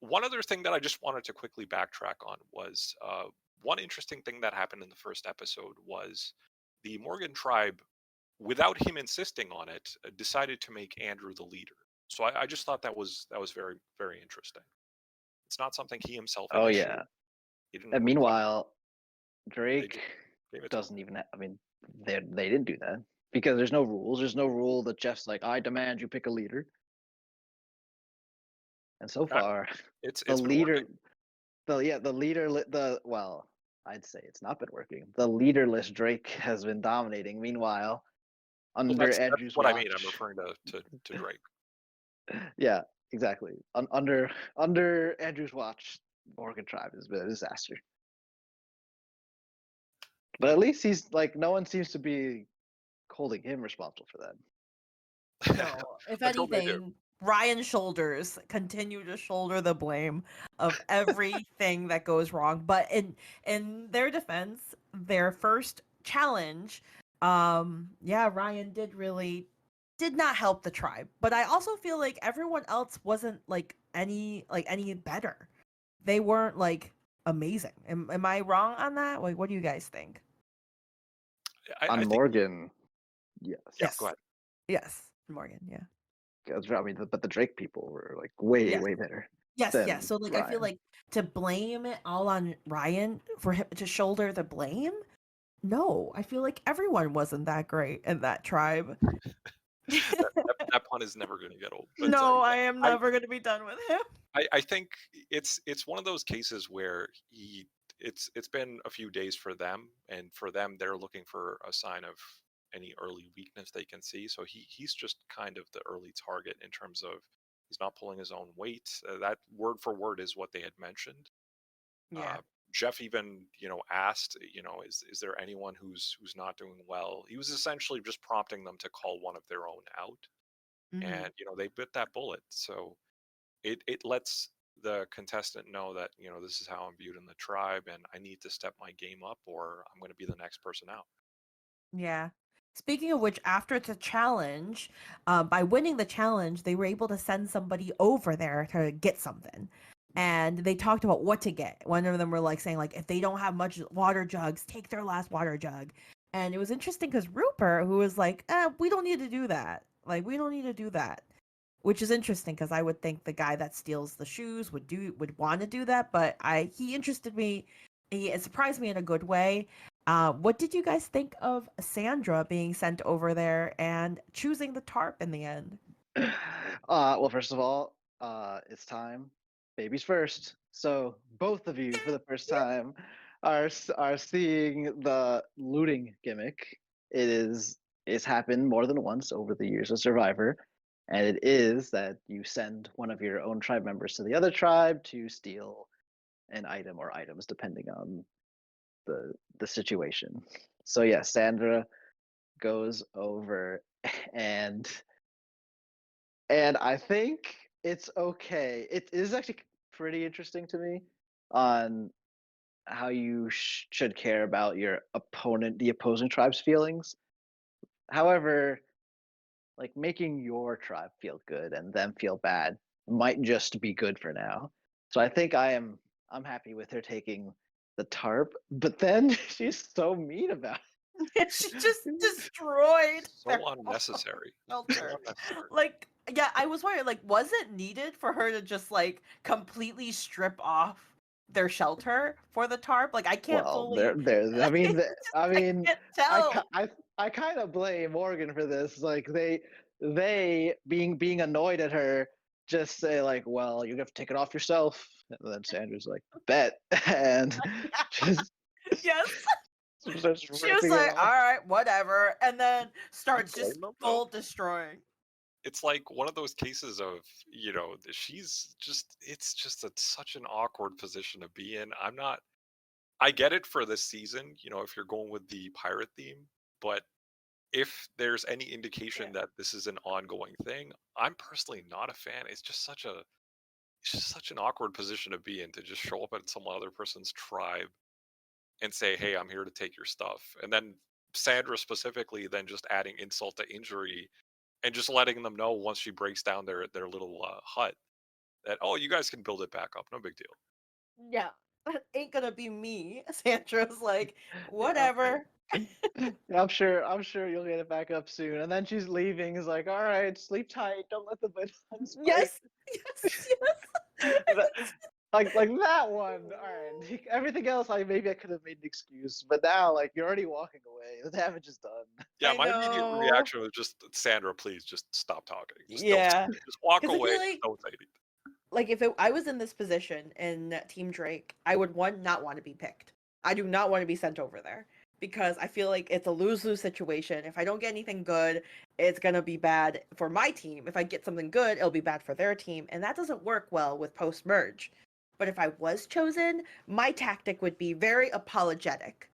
one other thing that I just wanted to quickly backtrack on was one interesting thing that happened in the first episode was the Morgan tribe, without him insisting on it, decided to make Andrew the leader. So I just thought that was very, very interesting. It's not something he himself Oh initiated. yeah. He didn't And request meanwhile, it. Drake Gave it to him. doesn't even. I mean, they didn't do that because there's no rules. There's no rule that Jeff's like, I demand you pick a leader. And so far, It's the been leader, working. the leader, well, I'd say it's not been working. The leaderless Drake has been dominating. Meanwhile, Well, under that's Andrew's what I mean. I'm watch, referring to Drake. yeah, exactly. Under Andrew's watch, Morgan tribe has been a disaster. But at least he's like, no one seems to be holding him responsible for that. No, if Until they do. anything, Ryan's shoulders continue to shoulder the blame of everything that goes wrong. But in their defense, their first challenge, yeah, Ryan did not help the tribe. But I also feel like everyone else wasn't any better. They weren't like amazing. Am I wrong on that? Like, what do you guys think? On I think, Morgan, yes. yeah, go ahead. Yes, Morgan. Yeah. I mean, but the Drake people were like way Yes. way better. Yes, than yes. So like I feel Ryan. like to blame it all on Ryan for him to shoulder the blame. No, I feel like everyone wasn't that great in that tribe. That pun is never going to get old. But No, yeah, I am never going to be done with him. I think it's one of those cases where it's been a few days for them, and for them they're looking for a sign of any early weakness they can see. So he's just kind of the early target in terms of he's not pulling his own weight. That word for word is what they had mentioned. Yeah. Jeff even asked, is there anyone who's not doing well? He was essentially just prompting them to call one of their own out, Mhm. and they bit that bullet. So it lets the contestant know that this is how I'm viewed in the tribe, and I need to step my game up, or I'm going to be the next person out. Yeah. Speaking of which, after the challenge, by winning the challenge, they were able to send somebody over there to get something. And they talked about what to get. One of them were like saying, like, if they don't have much water jugs, take their last water jug. And it was interesting because Rupert, who was like, we don't need to do that. Like, we don't need to do that. Which is interesting because I would think the guy that steals the shoes would want to do that, but he interested me. It surprised me in a good way. What did you guys think of Sandra being sent over there and choosing the tarp in the end? Well, first of all, it's time. Babies first. So both of you, for the first time, are seeing the looting gimmick. It's happened more than once over the years of Survivor, and it is that you send one of your own tribe members to the other tribe to steal an item or items, depending on the situation. So yeah, Sandra goes over and I think it's okay. It is actually pretty interesting to me on how you should care about your opponent, the opposing tribe's feelings. However, like making your tribe feel good and them feel bad might just be good for now. So I think I'm happy with her taking the tarp, but then she's so mean about She just destroyed their So unnecessary. So shelter. unnecessary. Like, yeah, I was wondering, like, was it needed for her to just like completely strip off their shelter for the tarp? Like, I can't Well, fully. I mean, I I mean, can't I, tell. I kind of blame Morgan for this. Like they being annoyed at her, just say like, "Well, you have to take it off yourself." And then Sandra's like, "Bet," and just Yes. starts She was ripping it like, off. all right, whatever. And then starts Blame just them, though? full destroying. it's like one of those cases of, she's just, it's just such an awkward position to be in. I get it for this season, if you're going with the pirate theme, but if there's any indication that this is an ongoing thing, I'm personally not a fan. It's just such an awkward position to be in, to just show up at some other person's tribe and say, "Hey, I'm here to take your stuff." And then Sandra specifically then just adding insult to injury and just letting them know once she breaks down their little hut that, "Oh, you guys can build it back up. No big deal." Yeah, that ain't gonna be me. Sandra's like, Yeah. whatever. I'm sure you'll get it back up soon. And then she's leaving. Is like, all right, sleep tight. Don't let the bugs bite. Yes, yes, yes. That- like that one. All right. Everything else, maybe I could have made an excuse, but now like you're already walking away. The damage is done. Yeah, I my immediate know. reaction was just, "Sandra, please just stop talking. Just don't. Yeah, Just walk because I away. feel Just like don't say anything." if I was in this position in Team Drake, I would not want to be picked. I do not want to be sent over there because I feel like it's a lose-lose situation. If I don't get anything good, it's gonna be bad for my team. If I get something good, it'll be bad for their team, and that doesn't work well with post-merge. But if I was chosen, my tactic would be very apologetic.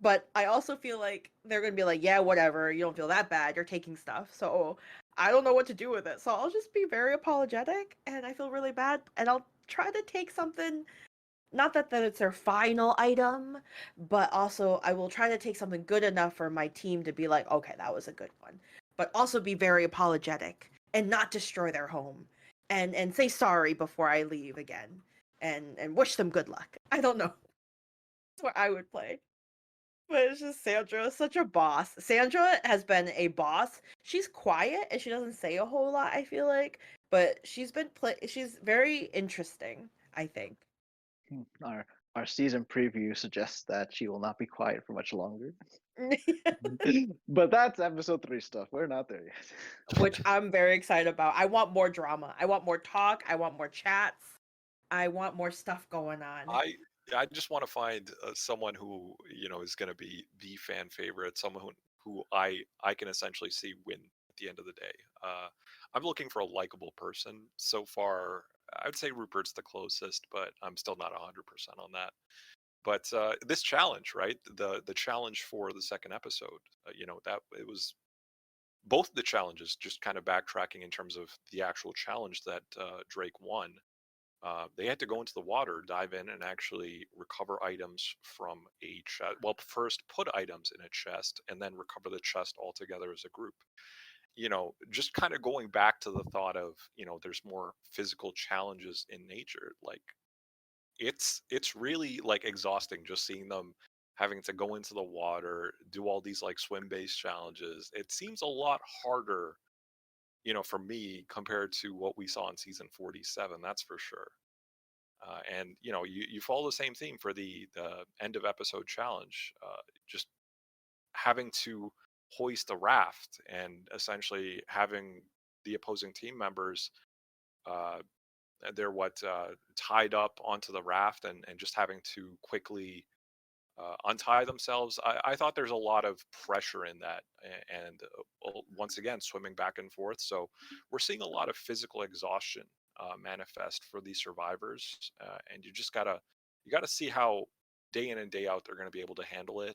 But I also feel like they're gonna be like, yeah, whatever, you don't feel that bad, you're taking stuff. So I don't know what to do with it. So I'll just be very apologetic and I feel really bad and I'll try to take something, not that it's their final item, but also I will try to take something good enough for my team to be like, okay, that was a good one. But also be very apologetic and not destroy their home and say sorry before I leave again and wish them good luck. I don't know. That's what I would play. But it's just Sandra is such a boss. Sandra has been a boss. She's quiet and she doesn't say a whole lot, I feel like, but she's very interesting, I think. Our our season preview suggests that she will not be quiet for much longer. But that's episode 3 stuff. We're not there yet. Which I'm very excited about. I want more drama. I want more talk. I want more chats. I want more stuff going on. I just want to find someone who, is going to be the fan favorite, someone who I can essentially see win at the end of the day. I'm looking for a likable person. So far, I would say Rupert's the closest, but I'm still not 100% on that. But this challenge, right? The challenge for the second episode, that it was both the challenges, just kind of backtracking in terms of the actual challenge that Drake won. They had to go into the water, dive in, and actually recover items from a chest. Well, first put items in a chest, and then recover the chest all together as a group. Just kind of going back to the thought of, there's more physical challenges in nature. Like it's really like exhausting just seeing them having to go into the water, do all these like swim-based challenges. It seems a lot harder, for me compared to what we saw in season 47. That's for sure. And you follow the same theme for the end of episode challenge, just having to hoist a raft and essentially having the opposing team members, uh, they're tied up onto the raft, and just having to quickly untie themselves. I thought there's a lot of pressure in that, and once again, swimming back and forth. So we're seeing a lot of physical exhaustion manifest for these survivors, and you gotta see how day in and day out they're going to be able to handle it.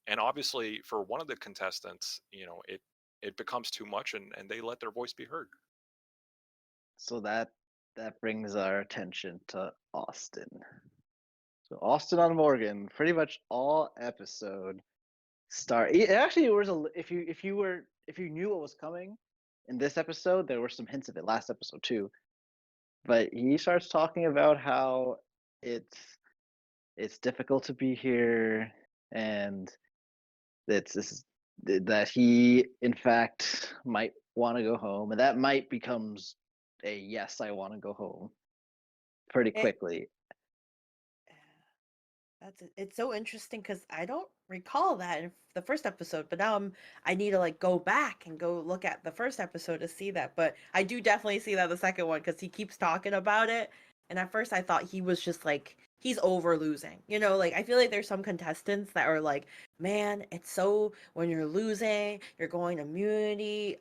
And obviously, for one of the contestants, it becomes too much, and they let their voice be heard. So that brings our attention to Osten. So Osten on Morgan, pretty much all episode start. It actually was if you knew what was coming in this episode, there were some hints of it last episode too. But he starts talking about how it's difficult to be here, and that he in fact might want to go home, and that might becomes a yes, I want to go home pretty It, quickly. it's so interesting because I don't recall that in the first episode, but now I need to like go back and go look at the first episode to see that. But I do definitely see that the second one because he keeps talking about it. And at first I thought he was just like he's over losing. Like I feel like there's some contestants that are like, man, it's so when you're losing, you're going immunity.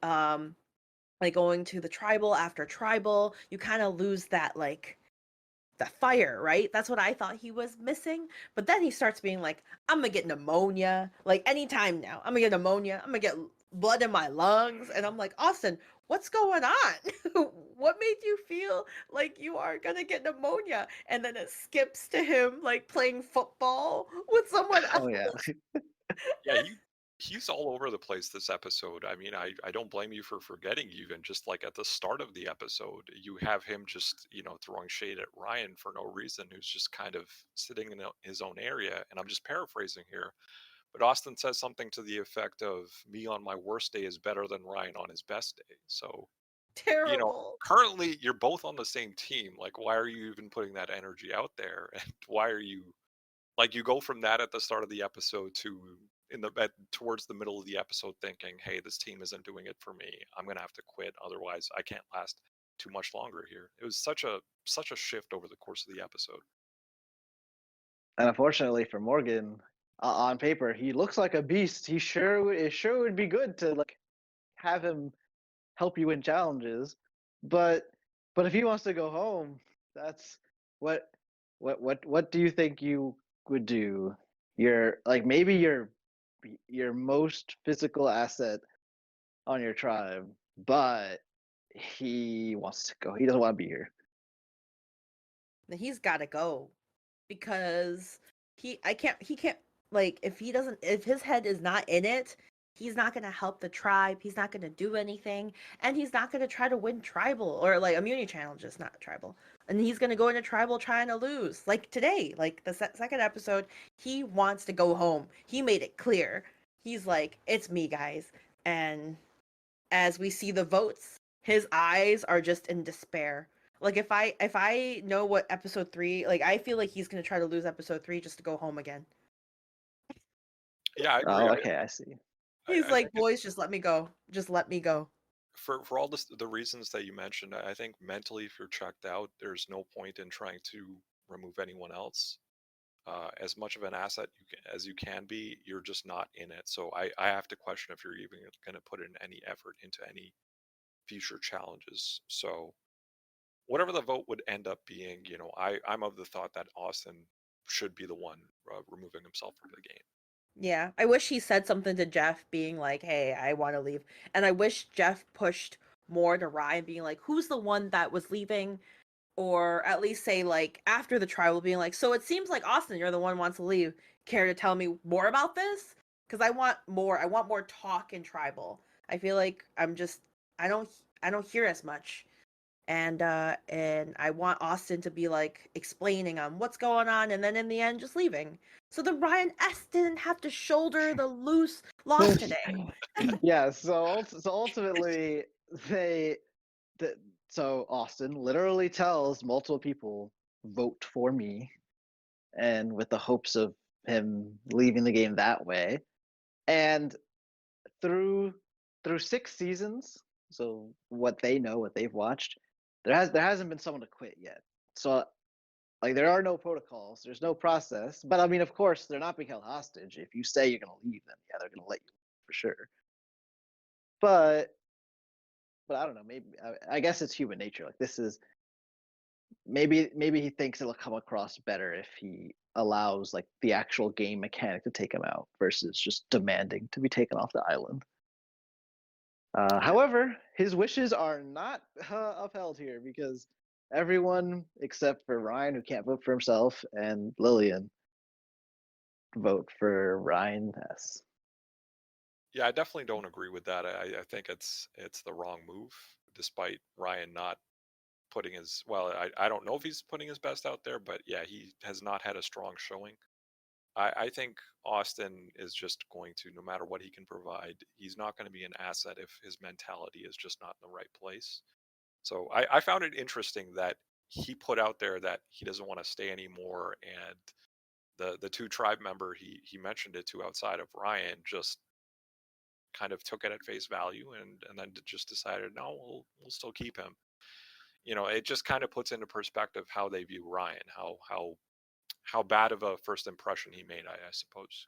like going to the tribal after tribal, you kind of lose that like the fire, right? That's what I thought he was missing. But then he starts being like, I'm gonna get pneumonia, like anytime now. I'm gonna get pneumonia. I'm gonna get blood in my lungs. And I'm like, Osten, what's going on? What made you feel like you are gonna get pneumonia? And then it skips to him like playing football with someone else. Oh yeah. Yeah, he's all over the place this episode. I mean, I don't blame you for forgetting even just like at the start of the episode, you have him just, throwing shade at Ryan for no reason, who's just kind of sitting in his own area. And I'm just paraphrasing here, but Osten says something to the effect of me on my worst day is better than Ryan on his best day. So, Terrible. currently you're both on the same team. Like, why are you even putting that energy out there? And why are you like you go from that at the start of the episode to towards the middle of the episode thinking, hey, this team isn't doing it for me, I'm gonna have to quit, otherwise I can't last too much longer here. It was such a shift over the course of the episode. And unfortunately for Morgan, on paper, he looks like a beast. It sure would be good to like have him help you win challenges, but if he wants to go home, that's what what do you think you would do? Your like maybe your most physical asset on your tribe, but he wants to go. He doesn't want to be here. He's got to go because he can't like if his head is not in it, he's not going to help the tribe, he's not going to do anything, and he's not going to try to win tribal or like immunity challenges, not tribal. And he's going to go into tribal trying to lose. Like today, like the second episode, he wants to go home. He made it clear. He's like, it's me, guys. And as we see the votes, his eyes are just in despair. Like if I know what episode 3, like I feel like he's gonna try to lose episode 3 just to go home again. Yeah, I agree. Oh, okay, I see. He's I like, think boys, just let me go. Just let me go. for all the reasons that you mentioned, I think mentally, if you're checked out, there's no point in trying to remove anyone else. As much of an asset as you can be, you're just not in it. So I have to question if you're even going to put in any effort into any future challenges. So whatever the vote would end up being, I'm of the thought that Osten should be the one removing himself from the game. Yeah, I wish he said something to Jeff, being like, "Hey, I want to leave," and I wish Jeff pushed more to Ryan, being like, "Who's the one that was leaving?" Or at least say like after the trial, being like, "So it seems like Osten, you're the one who wants to leave. Care to tell me more about this? Because I want more. I want more talk in tribal. I feel like I don't I don't hear as much." And I want Osten to be like explaining on what's going on, and then in the end just leaving. So that Ryan S didn't have to shoulder the loss today. Yeah, so ultimately they th- so Austin literally tells multiple people vote for me, and with the hopes of him leaving the game that way. And through 6 seasons, so what they know, what they've watched, there hasn't been someone to quit yet. So like there are no protocols, there's no process. But I mean, of course, they're not being held hostage. If you say you're gonna leave, then yeah, they're gonna let you leave for sure. But I don't know. Maybe I guess it's human nature. Like this is maybe he thinks it'll come across better if he allows like the actual game mechanic to take him out versus just demanding to be taken off the island. However, his wishes are not upheld here because everyone except for Ryan, who can't vote for himself, and Lillian vote for Ryan S. Yeah, I definitely don't agree with that. I think it's the wrong move, despite Ryan not putting his I don't know if he's putting his best out there, but yeah, he has not had a strong showing. I think Osten is just going to, no matter what he can provide, he's not going to be an asset if his mentality is just not in the right place. So I found it interesting that he put out there that he doesn't want to stay anymore, and the two tribe member he mentioned it to outside of Ryan just kind of took it at face value and then just decided, no, we'll still keep him. It just kind of puts into perspective how they view Ryan, how bad of a first impression he made, I suppose.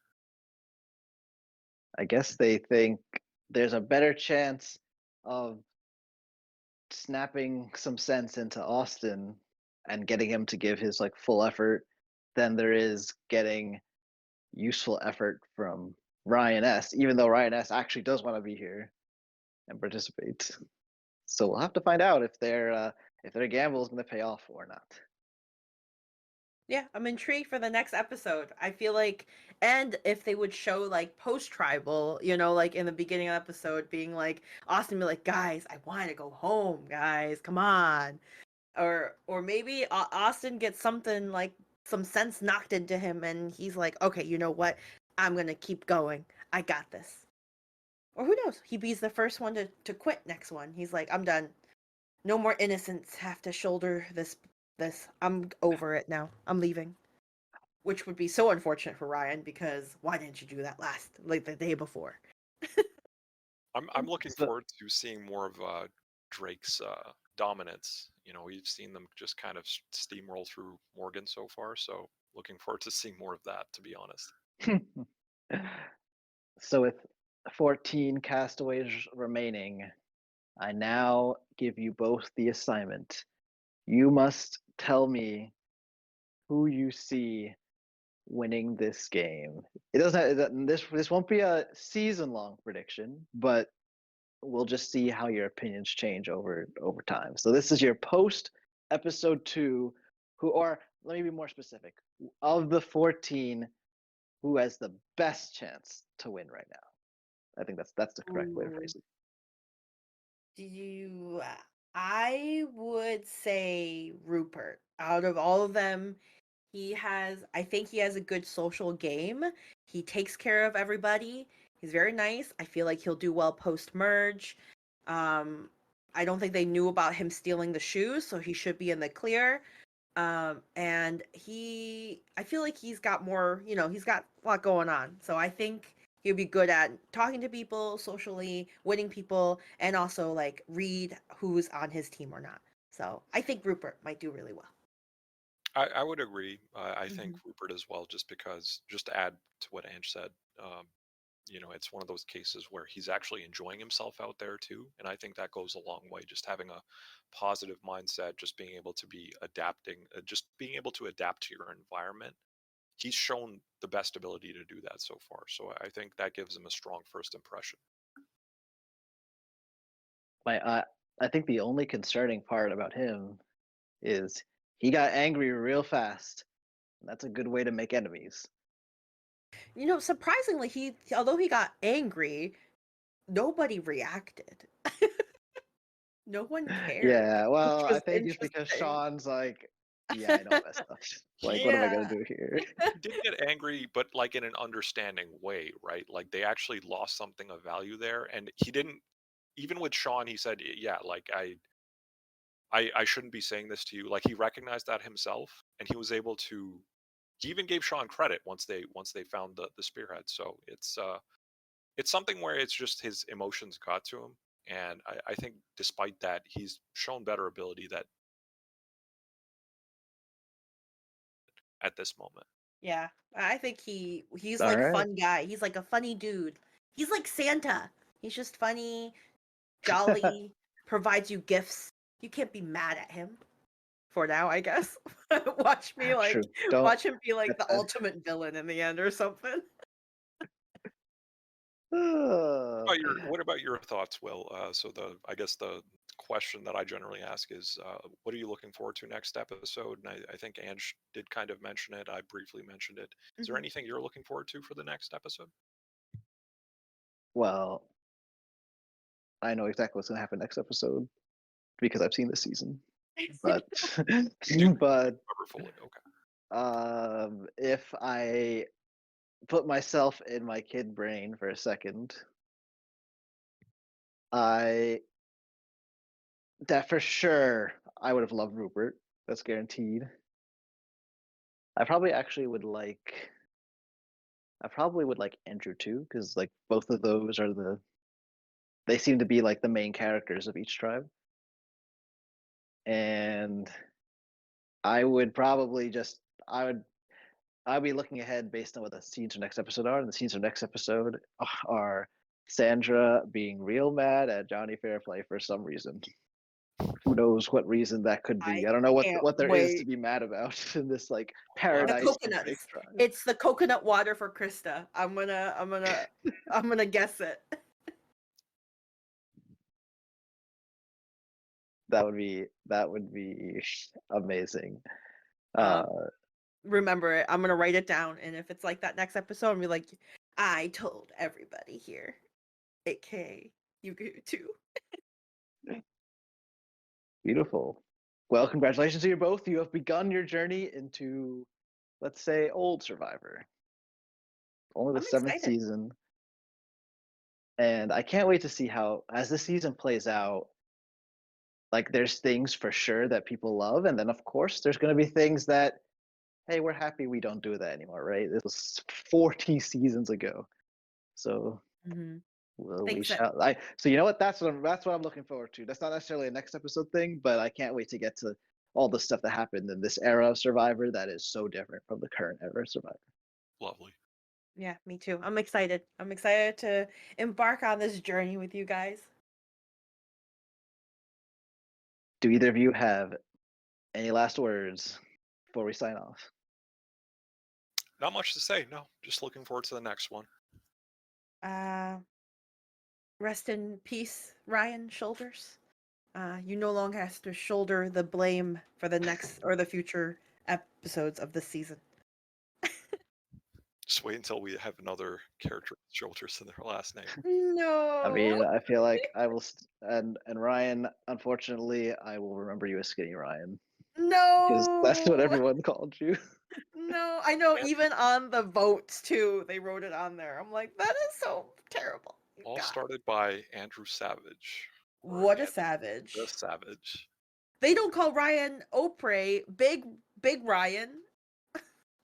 I guess they think there's a better chance of snapping some sense into Osten and getting him to give his like full effort than there is getting useful effort from Ryan S. Even though Ryan S. actually does want to be here and participate. So we'll have to find out if their gamble is going to pay off or not. Yeah, I'm intrigued for the next episode. I feel like, and if they would show like post tribal, like in the beginning of the episode, being like Austin be like, guys, I want to go home, guys, come on, or maybe Austin gets something like some sense knocked into him, and he's like, okay, you know what, I'm gonna keep going, I got this. Or who knows? He be's the first one to quit next one. He's like, I'm done. No more innocents have to shoulder this. I'm over it now. I'm leaving. Which would be so unfortunate for Ryan, because why didn't you do that like the day before? I'm looking So- forward to seeing more of Drake's dominance. We've seen them just kind of steamroll through Morgan so far, so looking forward to seeing more of that, to be honest. So with 14 castaways remaining, I now give you both the assignment. You must tell me who you see winning this game. It doesn't have, this won't be a season-long prediction, but we'll just see how your opinions change over time. So this is your post episode 2, or let me be more specific. Of the 14, who has the best chance to win right now? I think that's the correct way to phrase it. I would say Rupert. Out of all of them, I think he has a good social game. He takes care of everybody. He's very nice. I feel like he'll do well post merge. I don't think they knew about him stealing the shoes, so he should be in the clear. And I feel like he's got more, he's got a lot going on. So I think he'll be good at talking to people socially, winning people, and also like read who's on his team or not. So I think Rupert might do really well. I would agree. I think Mhm. Rupert as well, just to add to what Ange said, it's one of those cases where he's actually enjoying himself out there too. And I think that goes a long way, just having a positive mindset, just being able to be adapting, just being able to adapt to your environment. He's shown the best ability to do that so far. So I think that gives him a strong first impression. I think the only concerning part about him is he got angry real fast. And that's a good way to make enemies. Surprisingly, although he got angry, nobody reacted. No one cared, Yeah, well, which I was think it's because interesting. Sean's like, yeah, I know I messed up. Like, what am I gonna Yeah. do here? He did get angry, but like in an understanding way, right? Like they actually lost something of value there, and he didn't. Even with Sean, he said, "Yeah, like I shouldn't be saying this to you." Like he recognized that himself, and he was able to. He even gave Sean credit once they found the spearhead. So it's something where it's just his emotions got to him, and I think despite that, he's shown better ability that at this moment. Yeah, I think he's All like right. fun guy. He's like a funny dude. He's like Santa. He's just funny, jolly, provides you gifts. You can't be mad at him for now, I guess. True. Don't. Watch him be like the ultimate villain in the end or something. What about your thoughts, Will? So I guess the question that I generally ask is, what are you looking forward to next episode? And I think Ange did kind of mention it. I briefly mentioned it. Is there Mhm. anything you're looking forward to for the next episode? Well, I know exactly what's gonna happen next episode because I've seen this season. But but Remember fully. Okay. if I put myself in my kid brain for a second, I that for sure I would have loved Rupert. That's guaranteed. I probably actually would like. I probably would like Andrew too, because like both of those are they seem to be like the main characters of each tribe. And I would probably just I'd be looking ahead based on what the scenes for next episode are, and the scenes for next episode are Sandra being real mad at Johnny Fairplay for some reason. who knows what reason that could be. I I don't know can't what there is to wait. be mad about in this like The paradise for fake coconuts. tribe. It's the coconut water for Krista. I'm gonna guess it. That would be amazing. Um, remember it. I'm gonna write it down, and if it's like that next episode, I'm be like, I told everybody here, aka you too. Beautiful. Well, congratulations to you both. You have begun your journey into, let's say, old Survivor. Only the I'm 7th excited. season. And I can't wait to see how, as the season plays out, like there's things for sure that people love. And then, of course, there's going to be things that, hey, we're happy we don't do that anymore, right? This was 40 seasons ago. So Mm-hmm. well, we Thanks. shall. So you know what? That's what I'm looking forward to. That's not necessarily a next episode thing, but I can't wait to get to all the stuff that happened in this era of Survivor that is so different from the current era of Survivor. Lovely. Yeah, me too. I'm excited. I'm excited to embark on this journey with you guys. Do either of you have any last words before we sign off? Not much to say. No, just looking forward to the next one. Rest in peace, Ryan Shoulders. You no longer have to shoulder the blame for the next or the future episodes of this season. Just wait until we have another character with shoulders in their last name. No. I mean, I feel like I will, and Ryan. Unfortunately, I will remember you as Skinny Ryan because that's what No. everyone called you. No, I know. Even on the votes too, they wrote it on there. I'm like, that is so terrible. All God. started by Andrew Savage. or What a Andrew savage. the Savage. They don't call Ryan Oprah Big Ryan.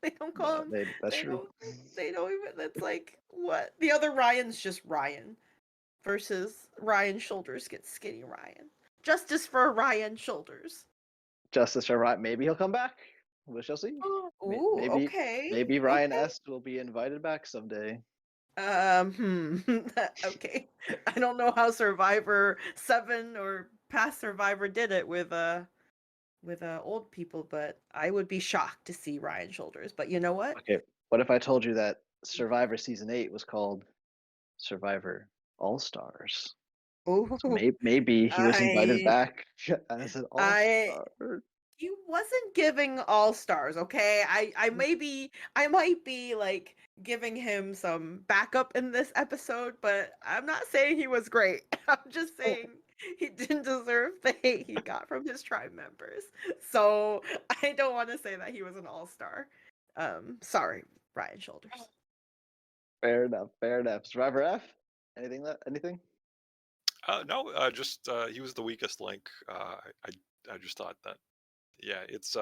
They don't call him. That's They true. don't. They don't even. That's like what the other Ryan's just Ryan, versus Ryan Shoulders gets Skinny Ryan. Justice for Ryan Shoulders. Justice for Ryan. Maybe he'll come back. We shall see. Ooh, okay. Maybe Ryan Okay. S will be invited back someday. Okay. I don't know how Survivor 7 or past Survivor did it with old people, but I would be shocked to see Ryan Shoulders. But you know what? Okay, what if I told you that Survivor season 8 was called Survivor All Stars? Oh, So maybe he was invited I back as an All I Star. he wasn't giving all stars, okay? I might be like giving him some backup in this episode, but I'm not saying he was great. I'm just saying he didn't deserve the hate he got from his tribe members. So I don't want to say that he was an all-star. Sorry, Ryan Shoulders. Fair enough. Fair enough. Survivor F. Anything? No, just he was the weakest link. I just thought that. Yeah, it's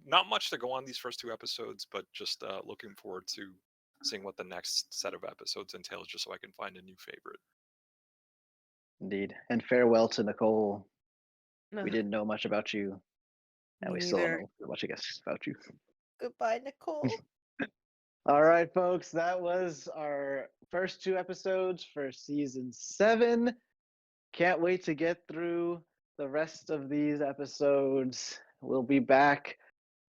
not much to go on these first 2 episodes, but just looking forward to seeing what the next set of episodes entails, just so I can find a new favorite. Indeed. And farewell to Nicole. We Ugh, didn't know much about you, and me we still don't neither. know much, I guess, about you. Goodbye, Nicole. All right, folks, that was our first 2 episodes for season 7. Can't wait to get through the rest of these episodes. We'll be back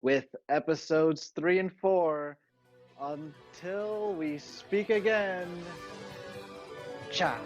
with episodes 3 and 4. Until we speak again, ciao.